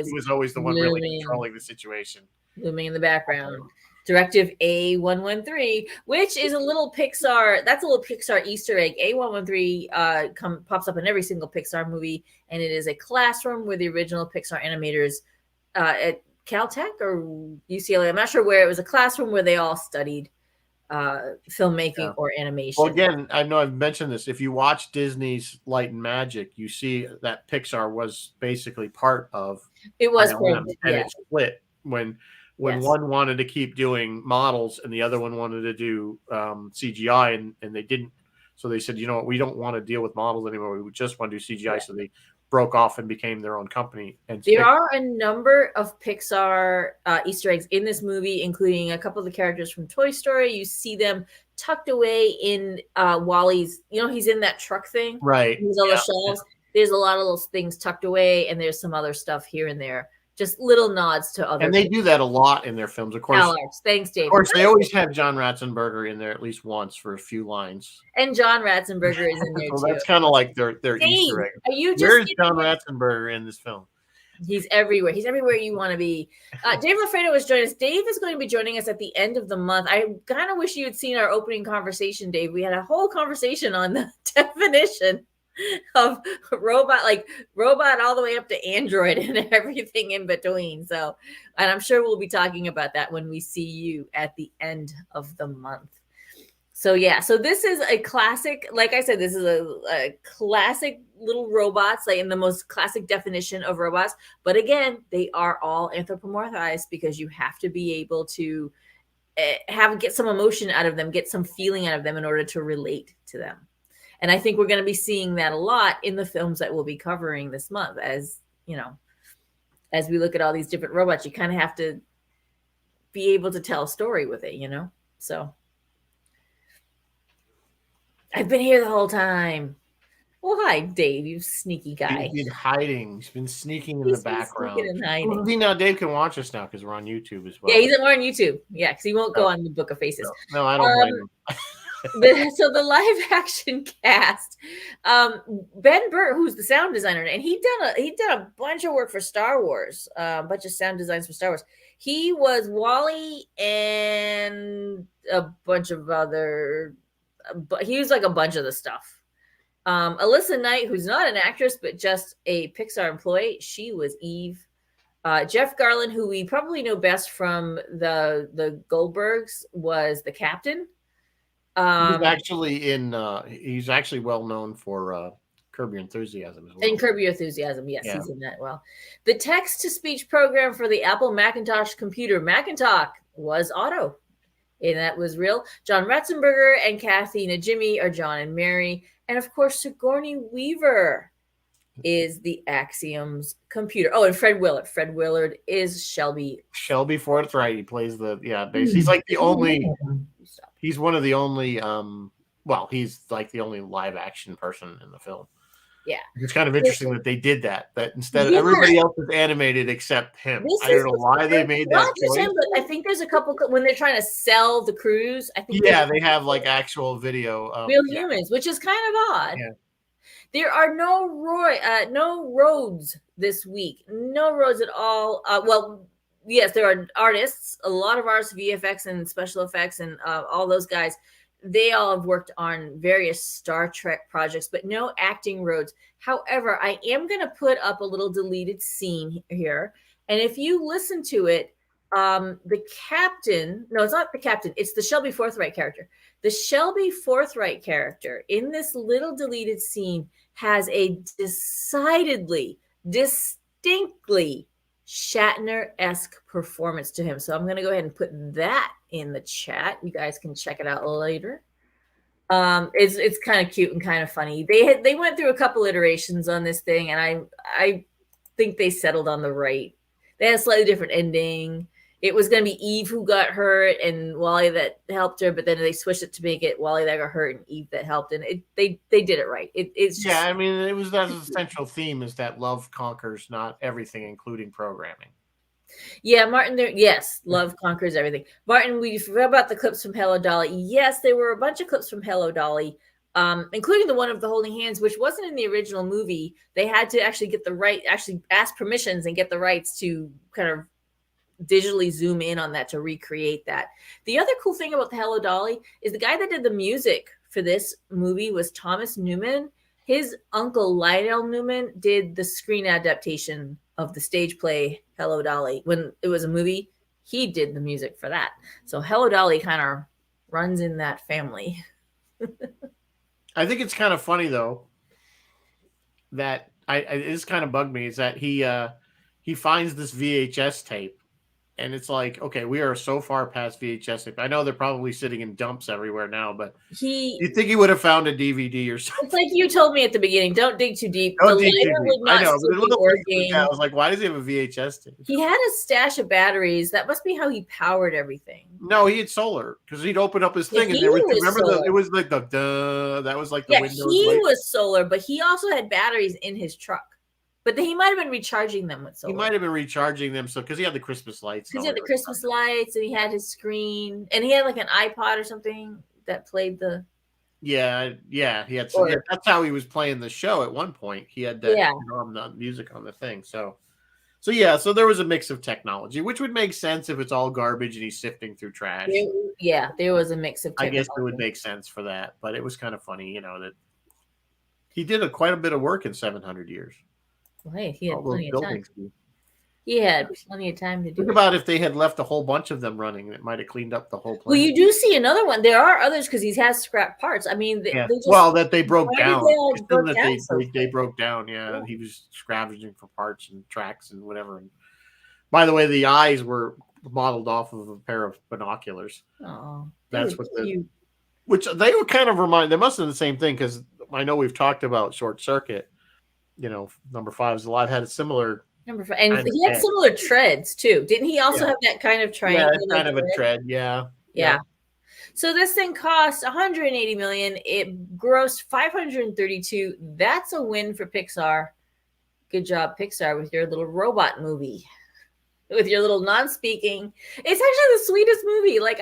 He was always the one really controlling the situation. Looming in the background. Directive A113, which is a little Pixar. That's a little Pixar Easter egg. A113 pops up in every single Pixar movie, and it is a classroom where the original Pixar animators at Caltech or UCLA. I'm not sure where. It was a classroom where they all studied filmmaking or animation. Well, again, I know I've mentioned this. If you watch Disney's Light and Magic, you see that Pixar was basically part of. It was and it split when one wanted to keep doing models and the other one wanted to do CGI, and they didn't. So they said, you know what, we don't want to deal with models anymore. We just want to do CGI. Yeah. So they broke off and became their own company. And there are a number of Pixar Easter eggs in this movie, including a couple of the characters from Toy Story. You see them tucked away in Wally's, he's in that truck thing. Right. There's all the shelves. There's a lot of those things tucked away, and there's some other stuff here and there. Just little nods to other. And they do that a lot in their films, of course. Thanks, Dave. Of course, they always have John Ratzenberger in there at least once for a few lines. And John Ratzenberger is in there so too. That's kind of like their Easter egg. Where is John Ratzenberger in this film? He's everywhere. He's everywhere you want to be. Dave Lafredo was joining us. Dave is going to be joining us at the end of the month. I kind of wish you had seen our opening conversation, Dave. We had a whole conversation on the definition of robot all the way up to Android and everything in between. So, and I'm sure we'll be talking about that when we see you at the end of the month. So yeah, so this is a classic, like I said, this is a classic little robots, like in the most classic definition of robots. But again, they are all anthropomorphized because you have to be able to get some emotion out of them, get some feeling out of them in order to relate to them. And I think we're going to be seeing that a lot in the films that we'll be covering this month. As as we look at all these different robots, you kind of have to be able to tell a story with it, So I've been here the whole time. Well, hi, Dave, you sneaky guy. He's been hiding. He's been sneaking in the background. Now Dave can watch us now because we're on YouTube as well. Yeah, we're on YouTube. Yeah, because he won't go on the Book of Faces. No, I don't blame him. So the live action cast, Ben Burtt, who's the sound designer, and he'd done a bunch of work for Star Wars, a bunch of sound designs for Star Wars. He was Wally and a bunch of other, but he was like a bunch of the stuff. Alyssa Knight, who's not an actress but just a Pixar employee, she was Eve. Jeff Garlin, who we probably know best from the Goldbergs, was the captain. He's actually he's actually well known for Curb Your Enthusiasm as well. And Curb Your Enthusiasm, yes, he's in that well. The text-to-speech program for the Apple Macintosh computer, Macintalk, was Otto. And that was real. John Ratzenberger and Kathy Najimy are John and Mary. And of course, Sigourney Weaver is the Axiom's computer. Oh, and Fred Willard. Fred Willard is Shelby. Shelby Forthright. He plays the bass. He's like the only. He's one of the only. Well, he's like the only live action person in the film. Yeah, it's kind of interesting that they did that. That instead of everybody else is animated except him. I don't know why they made that. Not just him, but I think there's a couple when they're trying to sell the cruise. I think they have like actual video, real humans, which is kind of odd. Yeah. There are no roads this week. No roads at all. Well, yes, there are artists. A lot of artists, VFX and special effects, and all those guys. They all have worked on various Star Trek projects, but no acting roads. However, I am going to put up a little deleted scene here. And if you listen to it, the captain, no, it's not the captain. It's the Shelby Forthright character. The Shelby Forthright character in this little deleted scene has a distinctly Shatner-esque performance to him. So I'm going to go ahead and put that in the chat. You guys can check it out later. It's kind of cute and kind of funny. They went through a couple iterations on this thing, and I think they settled on the right. They had a slightly different ending. It was going to be Eve who got hurt and Wally that helped her, but then they switched it to make it Wally that got hurt and Eve that helped. And they did it right. It's just, I mean, it was that central theme is that love conquers not everything, including programming. Yeah, Martin, yes, love conquers everything. Martin, we forgot about the clips from Hello Dolly. Yes, there were a bunch of clips from Hello Dolly, including the one of the holding hands, which wasn't in the original movie. They had to actually actually ask permissions and get the rights to kind of digitally zoom in on that to recreate that. The other cool thing about the Hello Dolly is the guy that did the music for this movie was Thomas Newman. His uncle Lionel Newman did the screen adaptation of the stage play Hello Dolly. When it was a movie, he did the music for that. So Hello Dolly kind of runs in that family. I think it's kind of funny though that it's kind of bugged me is that he finds this VHS tape. And it's like, okay, we are so far past VHS tape. I know they're probably sitting in dumps everywhere now, but you'd think he would have found a DVD or something. It's like you told me at the beginning, don't dig too deep. Don't dig too deep. I know, but I was like, why does he have a VHS tape? He had a stash of batteries. That must be how he powered everything. No, he had solar because he'd open up his thing and there was it was like that was like the Windows. He was solar, but he also had batteries in his truck. But he might have been recharging them with solar. He might have been recharging them because he had the Christmas lights. Because he had the Christmas lights and he had his screen and he had like an iPod or something that played the. Yeah, he had. That's how he was playing the show at one point. He had that music on the thing. So there was a mix of technology, which would make sense if it's all garbage and he's sifting through trash. There was a mix of technology. I guess it would make sense for that, but it was kind of funny, that he did quite a bit of work in 700 years. Well, hey, he had plenty of time. He had plenty of time to do Think about if they had left a whole bunch of them running, it might have cleaned up the whole place. Well, you do see another one. There are others because he has scrap parts. I mean, they broke down. They broke down. Yeah, he was scavenging for parts and tracks and whatever. And by the way, the eyes were modeled off of a pair of binoculars. Oh, that's what which they would kind of remind. They must have been the same thing because I know we've talked about Short Circuit. Number 5 is alive had a similar number 5, and he had similar treads too. Didn't he also have that kind of triangle? Yeah, kind of a tread. Yeah. So this thing cost $180 million. It grossed $532. That's a win for Pixar. Good job, Pixar, with your little robot movie. with your little non-speaking. It's actually the sweetest movie. Like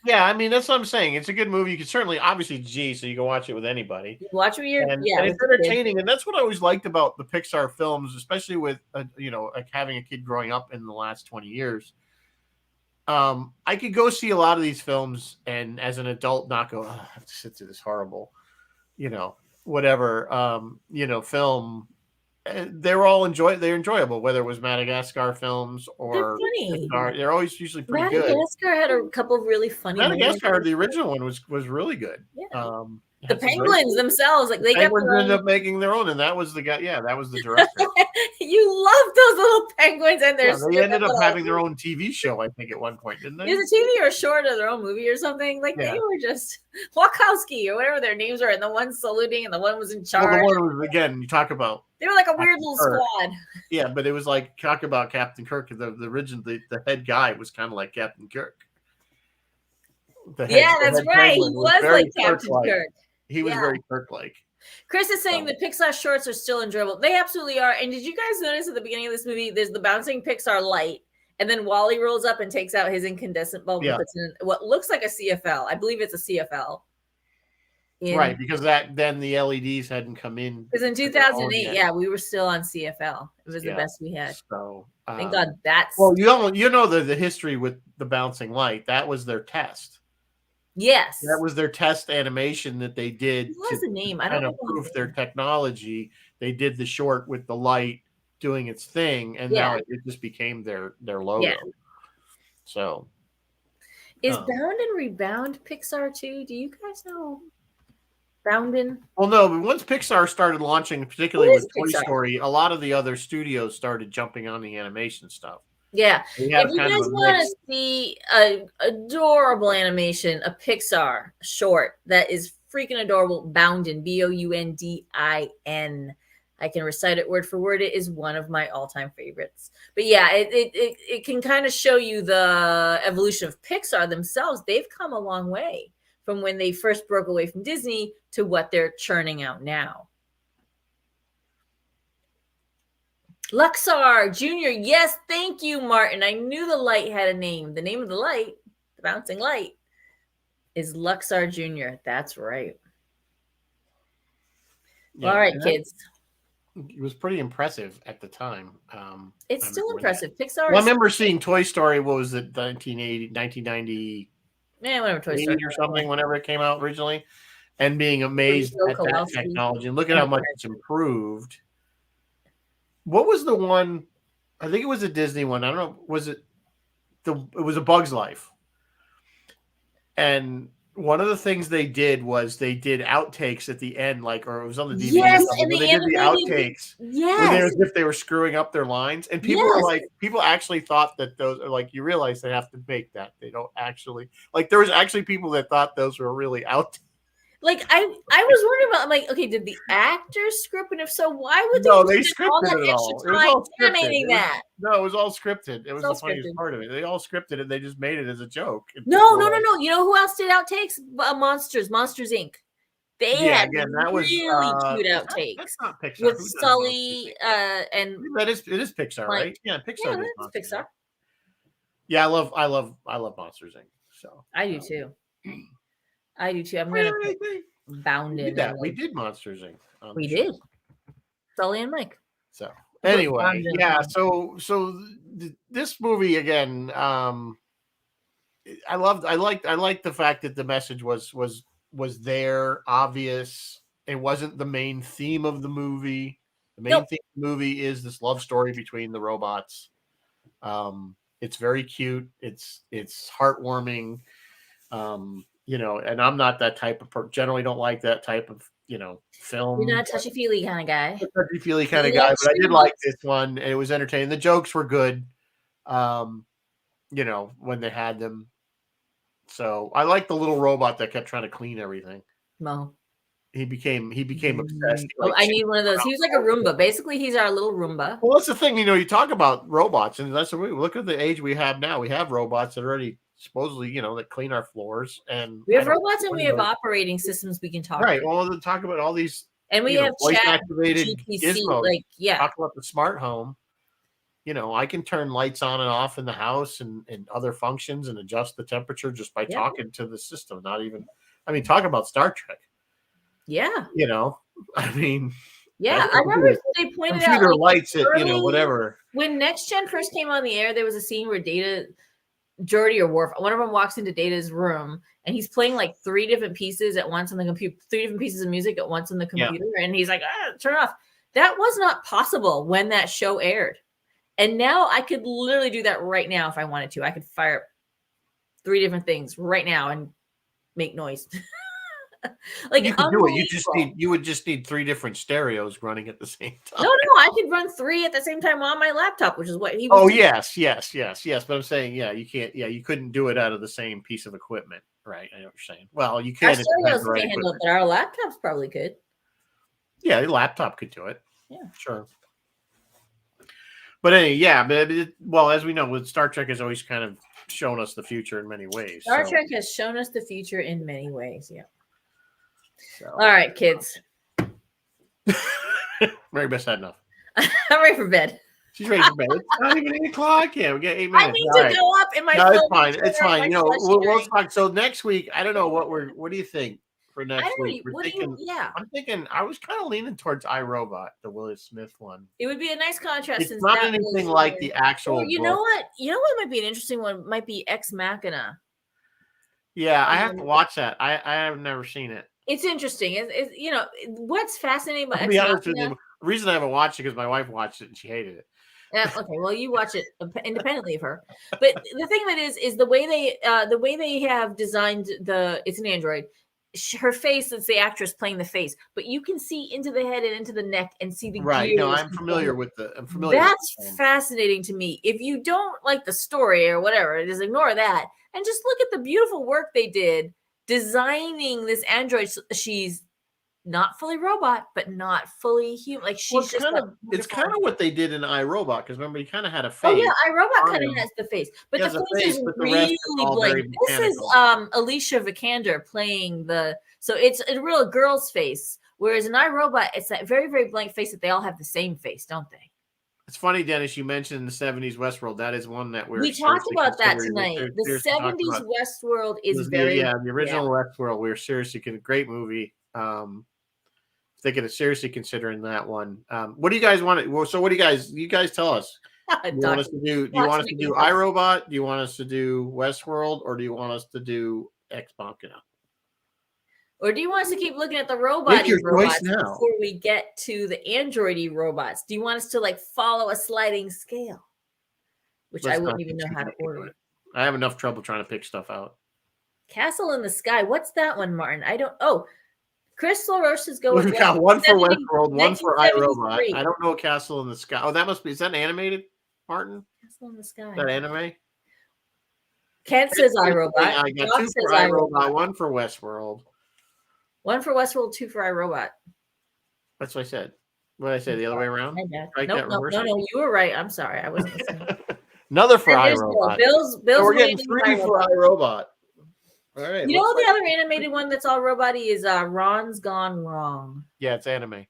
Yeah, I mean that's what I'm saying. It's a good movie. You can certainly, obviously, G, so you can watch it with anybody. You watch with your And with it's the kid. entertaining, and that's what I always liked about the Pixar films, especially with like having a kid growing up in the last 20 years. I could go see a lot of these films, and as an adult, not go, oh, I have to sit through this horrible, whatever, film. They're enjoyable, whether it was Madagascar films or They're funny. Pixar. They're always usually pretty good. Madagascar had a couple of really funny Madagascar, the original one, was really good. Yeah. The penguins themselves, like they penguins ended up making their own, and that was the guy. Yeah, that was the director. You love those little penguins, and they ended up having their own TV show, I think, at one point, didn't they? It was a TV or a short or their own movie or something. Like they were just Wachowski or whatever their names were, and the one saluting, and the one was in charge. Well, the one was, again, you talk about. They were like a weird little squad. Yeah, but it was like talk about Captain Kirk. The original, the head guy was kind of like Captain Kirk. That's right. He was like Captain Kirk. He was very Kirk-like. Chris is saying the Pixar shorts are still enjoyable. They absolutely are. And did you guys notice at the beginning of this movie, there's the bouncing Pixar light, and then Wally rolls up and takes out his incandescent bulb and puts in what looks like a CFL. I believe it's a CFL. Right, because then the LEDs hadn't come in. Because in 2008, we were still on CFL. It was the best we had. So thank God that's. Well, you know the history with the bouncing light. That was their test. Yes, that was their test animation that they did. What was the name? I don't know. Prove their technology. They did the short with the light doing its thing, and now it just became their logo. Yeah. So, is Bound and Rebound Pixar too? Do you guys know? Boundin'? Well, no, but once Pixar started launching, particularly with Toy Story, a lot of the other studios started jumping on the animation stuff. Yeah. If you guys want to see an adorable animation, a Pixar short that is freaking adorable, Boundin', Boundin'. I can recite it word for word. It is one of my all-time favorites. But yeah, it can kind of show you the evolution of Pixar themselves. They've come a long way from when they first broke away from Disney to what they're churning out now. Luxar Jr. Yes, thank you, Martin. I knew the light had a name. The name of the light, the bouncing light, is Luxar Jr. That's right. Yeah, all right, kids. It was pretty impressive at the time. It's still impressive. Pixar. Well, I remember seeing Toy Story. What was it? 1990. Yeah, whatever. Toy Story or something. Whenever it came out originally, and being amazed at that technology and look at how much it's improved. What was the one? I think it was a Disney one. I don't know. Was it it was A Bug's Life. And one of the things they did was they did outtakes at the end, or it was on the DVD. Yes, and they did the outtakes. Yes, as if they were screwing up their lines, and people were people actually thought that those are you realize they have to make that. They don't actually there was actually people that thought those were really outtakes. I was wondering about, okay, did the actors script, and if so, why would they? No, they scripted it all. It was all animating that. No, it was all scripted. It was the funniest part of it. They all scripted it. They just made it as a joke. No. You know who else did outtakes? Monsters Inc. They had that was really cute outtakes. That's not Pixar. With Sully and it is Pixar, right? Yeah, Pixar. Yeah, that's Pixar. Yeah, I love Monsters Inc. So I do too. I do too. I'm gonna bound in. We did Monsters Inc. We did. Sully and Mike. So anyway, yeah. So this movie again. I liked the fact that the message was there, obvious. It wasn't the main theme of the movie. The main theme of the movie is this love story between the robots. It's very cute. It's heartwarming. And I'm not that type of person. Generally don't like that type of, film. You're not a touchy-feely kind of guy. Touchy-feely kind of guy, but I did like this one. It was entertaining. The jokes were good, when they had them. So I like the little robot that kept trying to clean everything. Mo. He became obsessed. I need one of those. He was like a Roomba. Basically, he's our little Roomba. Well, that's the thing. You talk about robots, and that's what we look at the age we have now. We have robots that already supposedly, that clean our floors, and we have robots and we have operating systems we can talk. Right. Well, to talk about all these, and we have voice activated gizmos. Talk about the smart home. I can turn lights on and off in the house and other functions and adjust the temperature just by talking to the system. Not even, talk about Star Trek. Yeah. I mean, yeah, I remember they pointed out computer lights it, early, whatever. When Next Gen first came on the air, there was a scene where Geordi or Worf, one of them walks into Data's room and he's playing like 3 different pieces at once on the computer, 3 different pieces of music at once on the computer, and he's like, turn it off. That was not possible when that show aired. And now I could literally do that right now if I wanted to. I could fire up 3 different things right now and make noise. Like you could do it. You would just need 3 different stereos running at the same time. No, I could run 3 at the same time on my laptop, which is what he was doing. Yes. But I'm saying, you can't. Yeah, you couldn't do it out of the same piece of equipment, right? I know what you're saying. Well, you can. Our stereos can't handle it, but our laptops probably could. Yeah, the laptop could do it. Yeah, sure. But anyway, well, as we know, with Star Trek has always kind of shown us the future in many ways. Star Trek has shown us the future in many ways. Yeah. So. All right, kids. Mary Beth's had enough. I'm ready for bed. She's ready for bed. It's not even 8 o'clock yet. We got 8 minutes. I need to go up in my. No, it's fine. It's fine. We'll talk. So next week, I don't know what do you think for next week? I'm thinking. I was kind of leaning towards iRobot, the Will Smith one. It would be a nice contrast. It's not anything like the actual. You know what? You know what might be an interesting one? Might be Ex Machina. Yeah, I have to watch that. I have never seen it. It's interesting. It's what's fascinating about Ex Machina. The reason I haven't watched it because my wife watched it and she hated it. Okay, well, you watch it independently of her. But the thing that is the way they have designed it's an android. Her face is the actress playing the face, but you can see into the head and into the neck and see the right. gears. No, I'm familiar with That's fascinating to me. If you don't like the story or whatever, just ignore that and just look at the beautiful work they did designing this android. She's not fully robot, but not fully human. Like she's it's kind of what they did in iRobot, because remember, he kind of had a face. Oh yeah, iRobot kind of has the face, but the face is really blank. This is Alicia Vikander playing so it's a real girl's face, whereas in iRobot, it's that very, very blank face that they all have the same face, don't they? It's funny, Dennis, you mentioned the 70s Westworld. That is one that we talked about that tonight. The 70s Westworld is the original Westworld. We're seriously great movie. Thinking of seriously considering that one. What do you guys want to? So, what do you guys tell us? Do you want us to do? Do you want us to do iRobot? Do you want us to do Westworld, or do you want us to do Ex Machina? Or do you want us to keep looking at the robots before we get to the androidy robots? Do you want us to follow a sliding scale? Which I wouldn't even know how to order. I have enough trouble trying to pick stuff out. Castle in the Sky. What's that one, Martin? I don't. Oh. Chris LaRoche is going. We've got one for Westworld, one for iRobot. I don't know Castle in the Sky. Oh, that must be. Is that animated, Martin? Castle in the Sky. Is that anime? Kent says iRobot. I got 2 for iRobot, 1 for Westworld. 1 for Westworld, 2 for iRobot. That's what I said. What did I say? The other way around? No, you were right. I'm sorry. I wasn't listening. Another for iRobot. Bill's we're getting 3 for iRobot. All right. You know the other animated one that's all robot-y is Ron's Gone Wrong. Yeah, it's anime.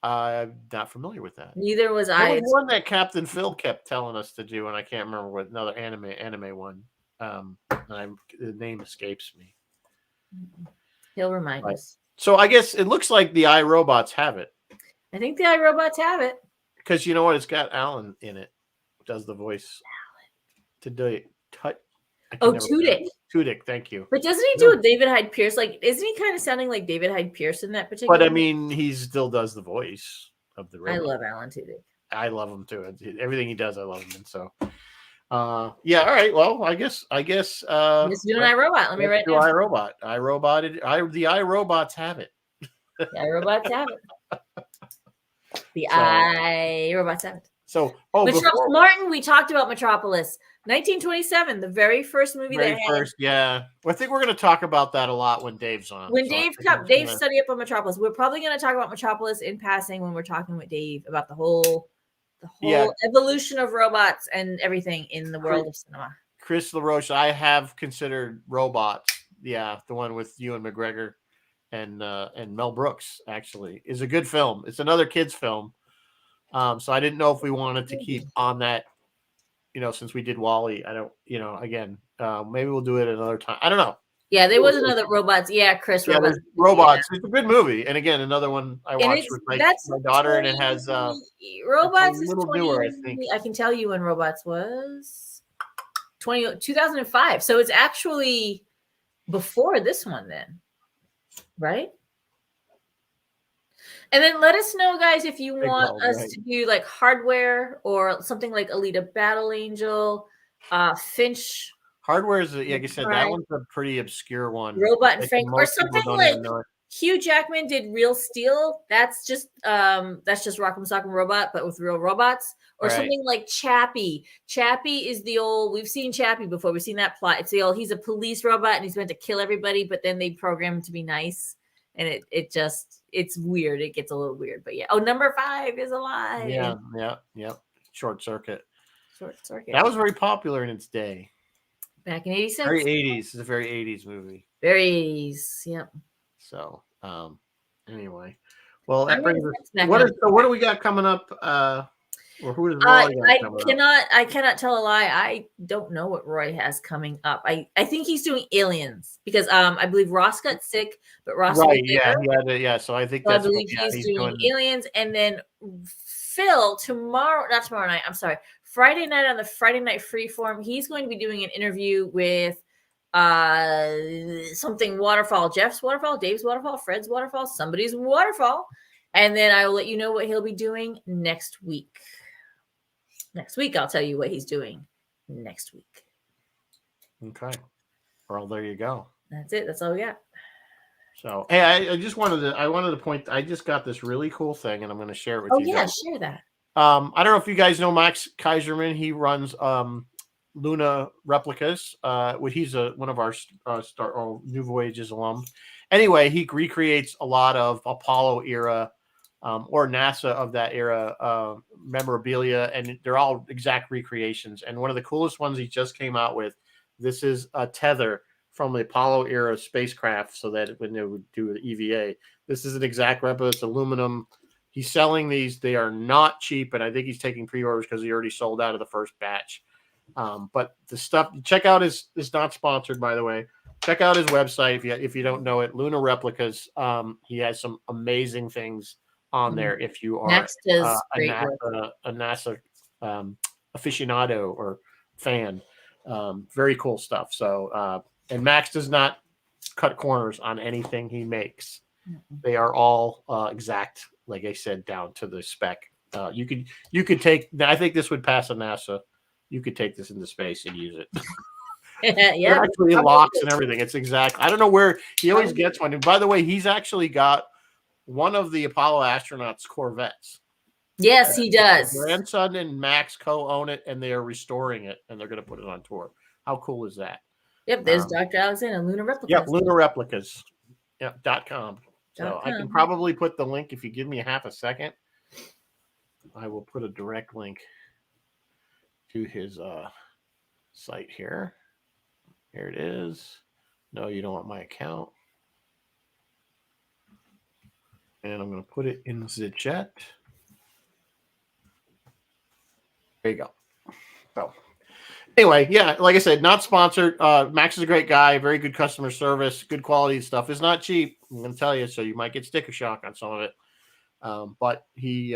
I'm not familiar with that. Neither was I. There was one that Captain Phil kept telling us to do, and I can't remember what another anime one. The name escapes me. He'll remind us. So I guess it looks like the iRobots have it. I think the iRobots have it. Because you know what? It's got Alan in it. Does the voice. To do it. Tudyk. Tudyk, thank you. But doesn't he do a David Hyde Pierce? Isn't he kind of sounding like David Hyde Pierce in that particular? But I mean, he still does the voice of the robot. I love Alan Tudyk. I love him too. Everything he does, I love him. And so, yeah. All right. Well, I guess. Let's do an iRobot. Let me write down. iRobot. The iRobots have it. The iRobots have it. The iRobots have it. So, Martin, we talked about Metropolis. 1927, the very first movie yeah. Well, I think we're going to talk about that a lot when Dave's on. When Dave's study up on Metropolis. We're probably going to talk about Metropolis in passing when we're talking with Dave about the whole evolution of robots and everything in the world of cinema. Chris LaRoche, I have considered Robots. Yeah, the one with Ewan McGregor and Mel Brooks actually is a good film. It's another kids film. So I didn't know if we wanted to keep on that, since we did Wall-E. I don't, again, maybe we'll do it another time. I don't know. Yeah, there was another robots. Yeah, Chris. Yeah, robots. Robots. Yeah. It's a good movie, and again, another one I watched with my daughter, 20, and it has Robots is little 20. Newer, I think. I can tell you when Robots was 2005. So it's actually before this one, then, right? And then let us know, guys, if you want us to do like hardware or something like Alita Battle Angel, Finch. Hardware is, like I said, that one's a pretty obscure one. Robot and Frank, or something like Hugh Jackman did Real Steel. That's just Rock'em Sock'em Robot, but with real robots. Or something like Chappie. Chappie is the old. We've seen Chappie before. We've seen that plot. It's the old. He's a police robot and he's meant to kill everybody, but then they program him to be nice, and it's weird. It gets a little weird, but yeah. Oh, number 5 is alive. Yeah. Short Circuit. That was very popular in its day. Back in 86. Very 80s. It's a very 80s movie. Very 80s. Yep. So, anyway. Well, that brings us. What do we got coming up? Or who is Roy I cannot tell a lie. I don't know what Roy has coming up. I think he's doing Aliens because I believe Ross got sick, but Ross So I think I believe he's doing Aliens, and then Phil not tomorrow night. I'm sorry, Friday night on the Friday Night Freeform. He's going to be doing an interview with something Waterfall, Jeff's Waterfall, Dave's Waterfall, Fred's Waterfall, somebody's Waterfall, and then I will let you know what he'll be doing next week. Next week, I'll tell you what he's doing next week. Okay. Well, there you go. That's it. That's all we got. So, hey, I wanted to point. I just got this really cool thing, and I'm going to share it with you. Oh yeah, share that. I don't know if you guys know Max Kaiserman. He runs Luna Replicas. He's one of our New Voyages alum. Anyway, he recreates a lot of Apollo era. Or NASA of that era memorabilia, and they're all exact recreations. And one of the coolest ones he just came out with, this is a tether from the Apollo era spacecraft, so that when they would do the EVA, this is an exact replica. It's aluminum. He's selling these. They are not cheap, and I think he's taking pre-orders because he already sold out of the first batch. But the stuff, check out is not sponsored, by the way. Check out his website if you don't know it, Luna Replicas. He has some amazing things on there if you are a NASA aficionado or fan. Very cool stuff. So, and Max does not cut corners on anything he makes. They are all exact, like I said, down to the spec. You could take. I think this would pass a NASA. You could take this into space and use it. Yeah, it actually locks and everything. It's exact. I don't know where he always gets one. And by the way, he's actually got one of the Apollo astronauts' Corvettes. Yes, he does. His grandson and Max co-own it, and they are restoring it, and they're going to put it on tour. How cool is that? Yep, there's Dr. Alexander, Luna Replicas. Yep, Luna Replicas. Yep, .com. So I can probably put the link if you give me half a second. I will put a direct link to his site here. Here it is. No, you don't want my account. And I'm going to put it in the chat. There you go. So, anyway, yeah, like I said, not sponsored. Max is a great guy, very good customer service, good quality stuff. It's not cheap, I'm going to tell you, so you might get sticker shock on some of it. But he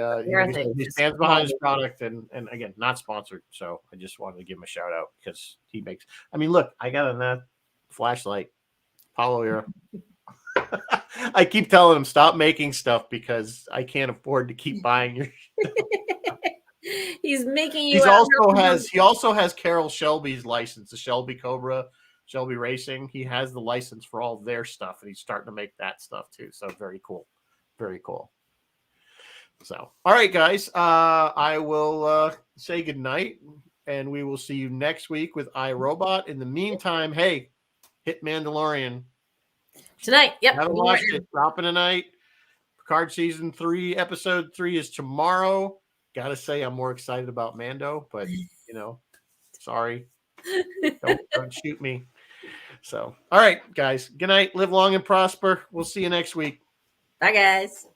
stands behind his product, and again, not sponsored. So I just wanted to give him a shout out because he makes. I mean, look, I got a flashlight, Apollo era. I keep telling him stop making stuff because I can't afford to keep buying your. He's making you. He also has Carroll Shelby's license, the Shelby Cobra, Shelby Racing. He has the license for all their stuff, and he's starting to make that stuff too. So very cool, very cool. So, all right, guys, I will say goodnight, and we will see you next week with iRobot. In the meantime, hey, hit Mandalorian tonight. Yep, haven't watched it. Dropping tonight. Picard season 3, episode 3 is tomorrow. Gotta say, I'm more excited about Mando, but sorry, don't shoot me. So, all right, guys, good night. Live long and prosper. We'll see you next week. Bye, guys.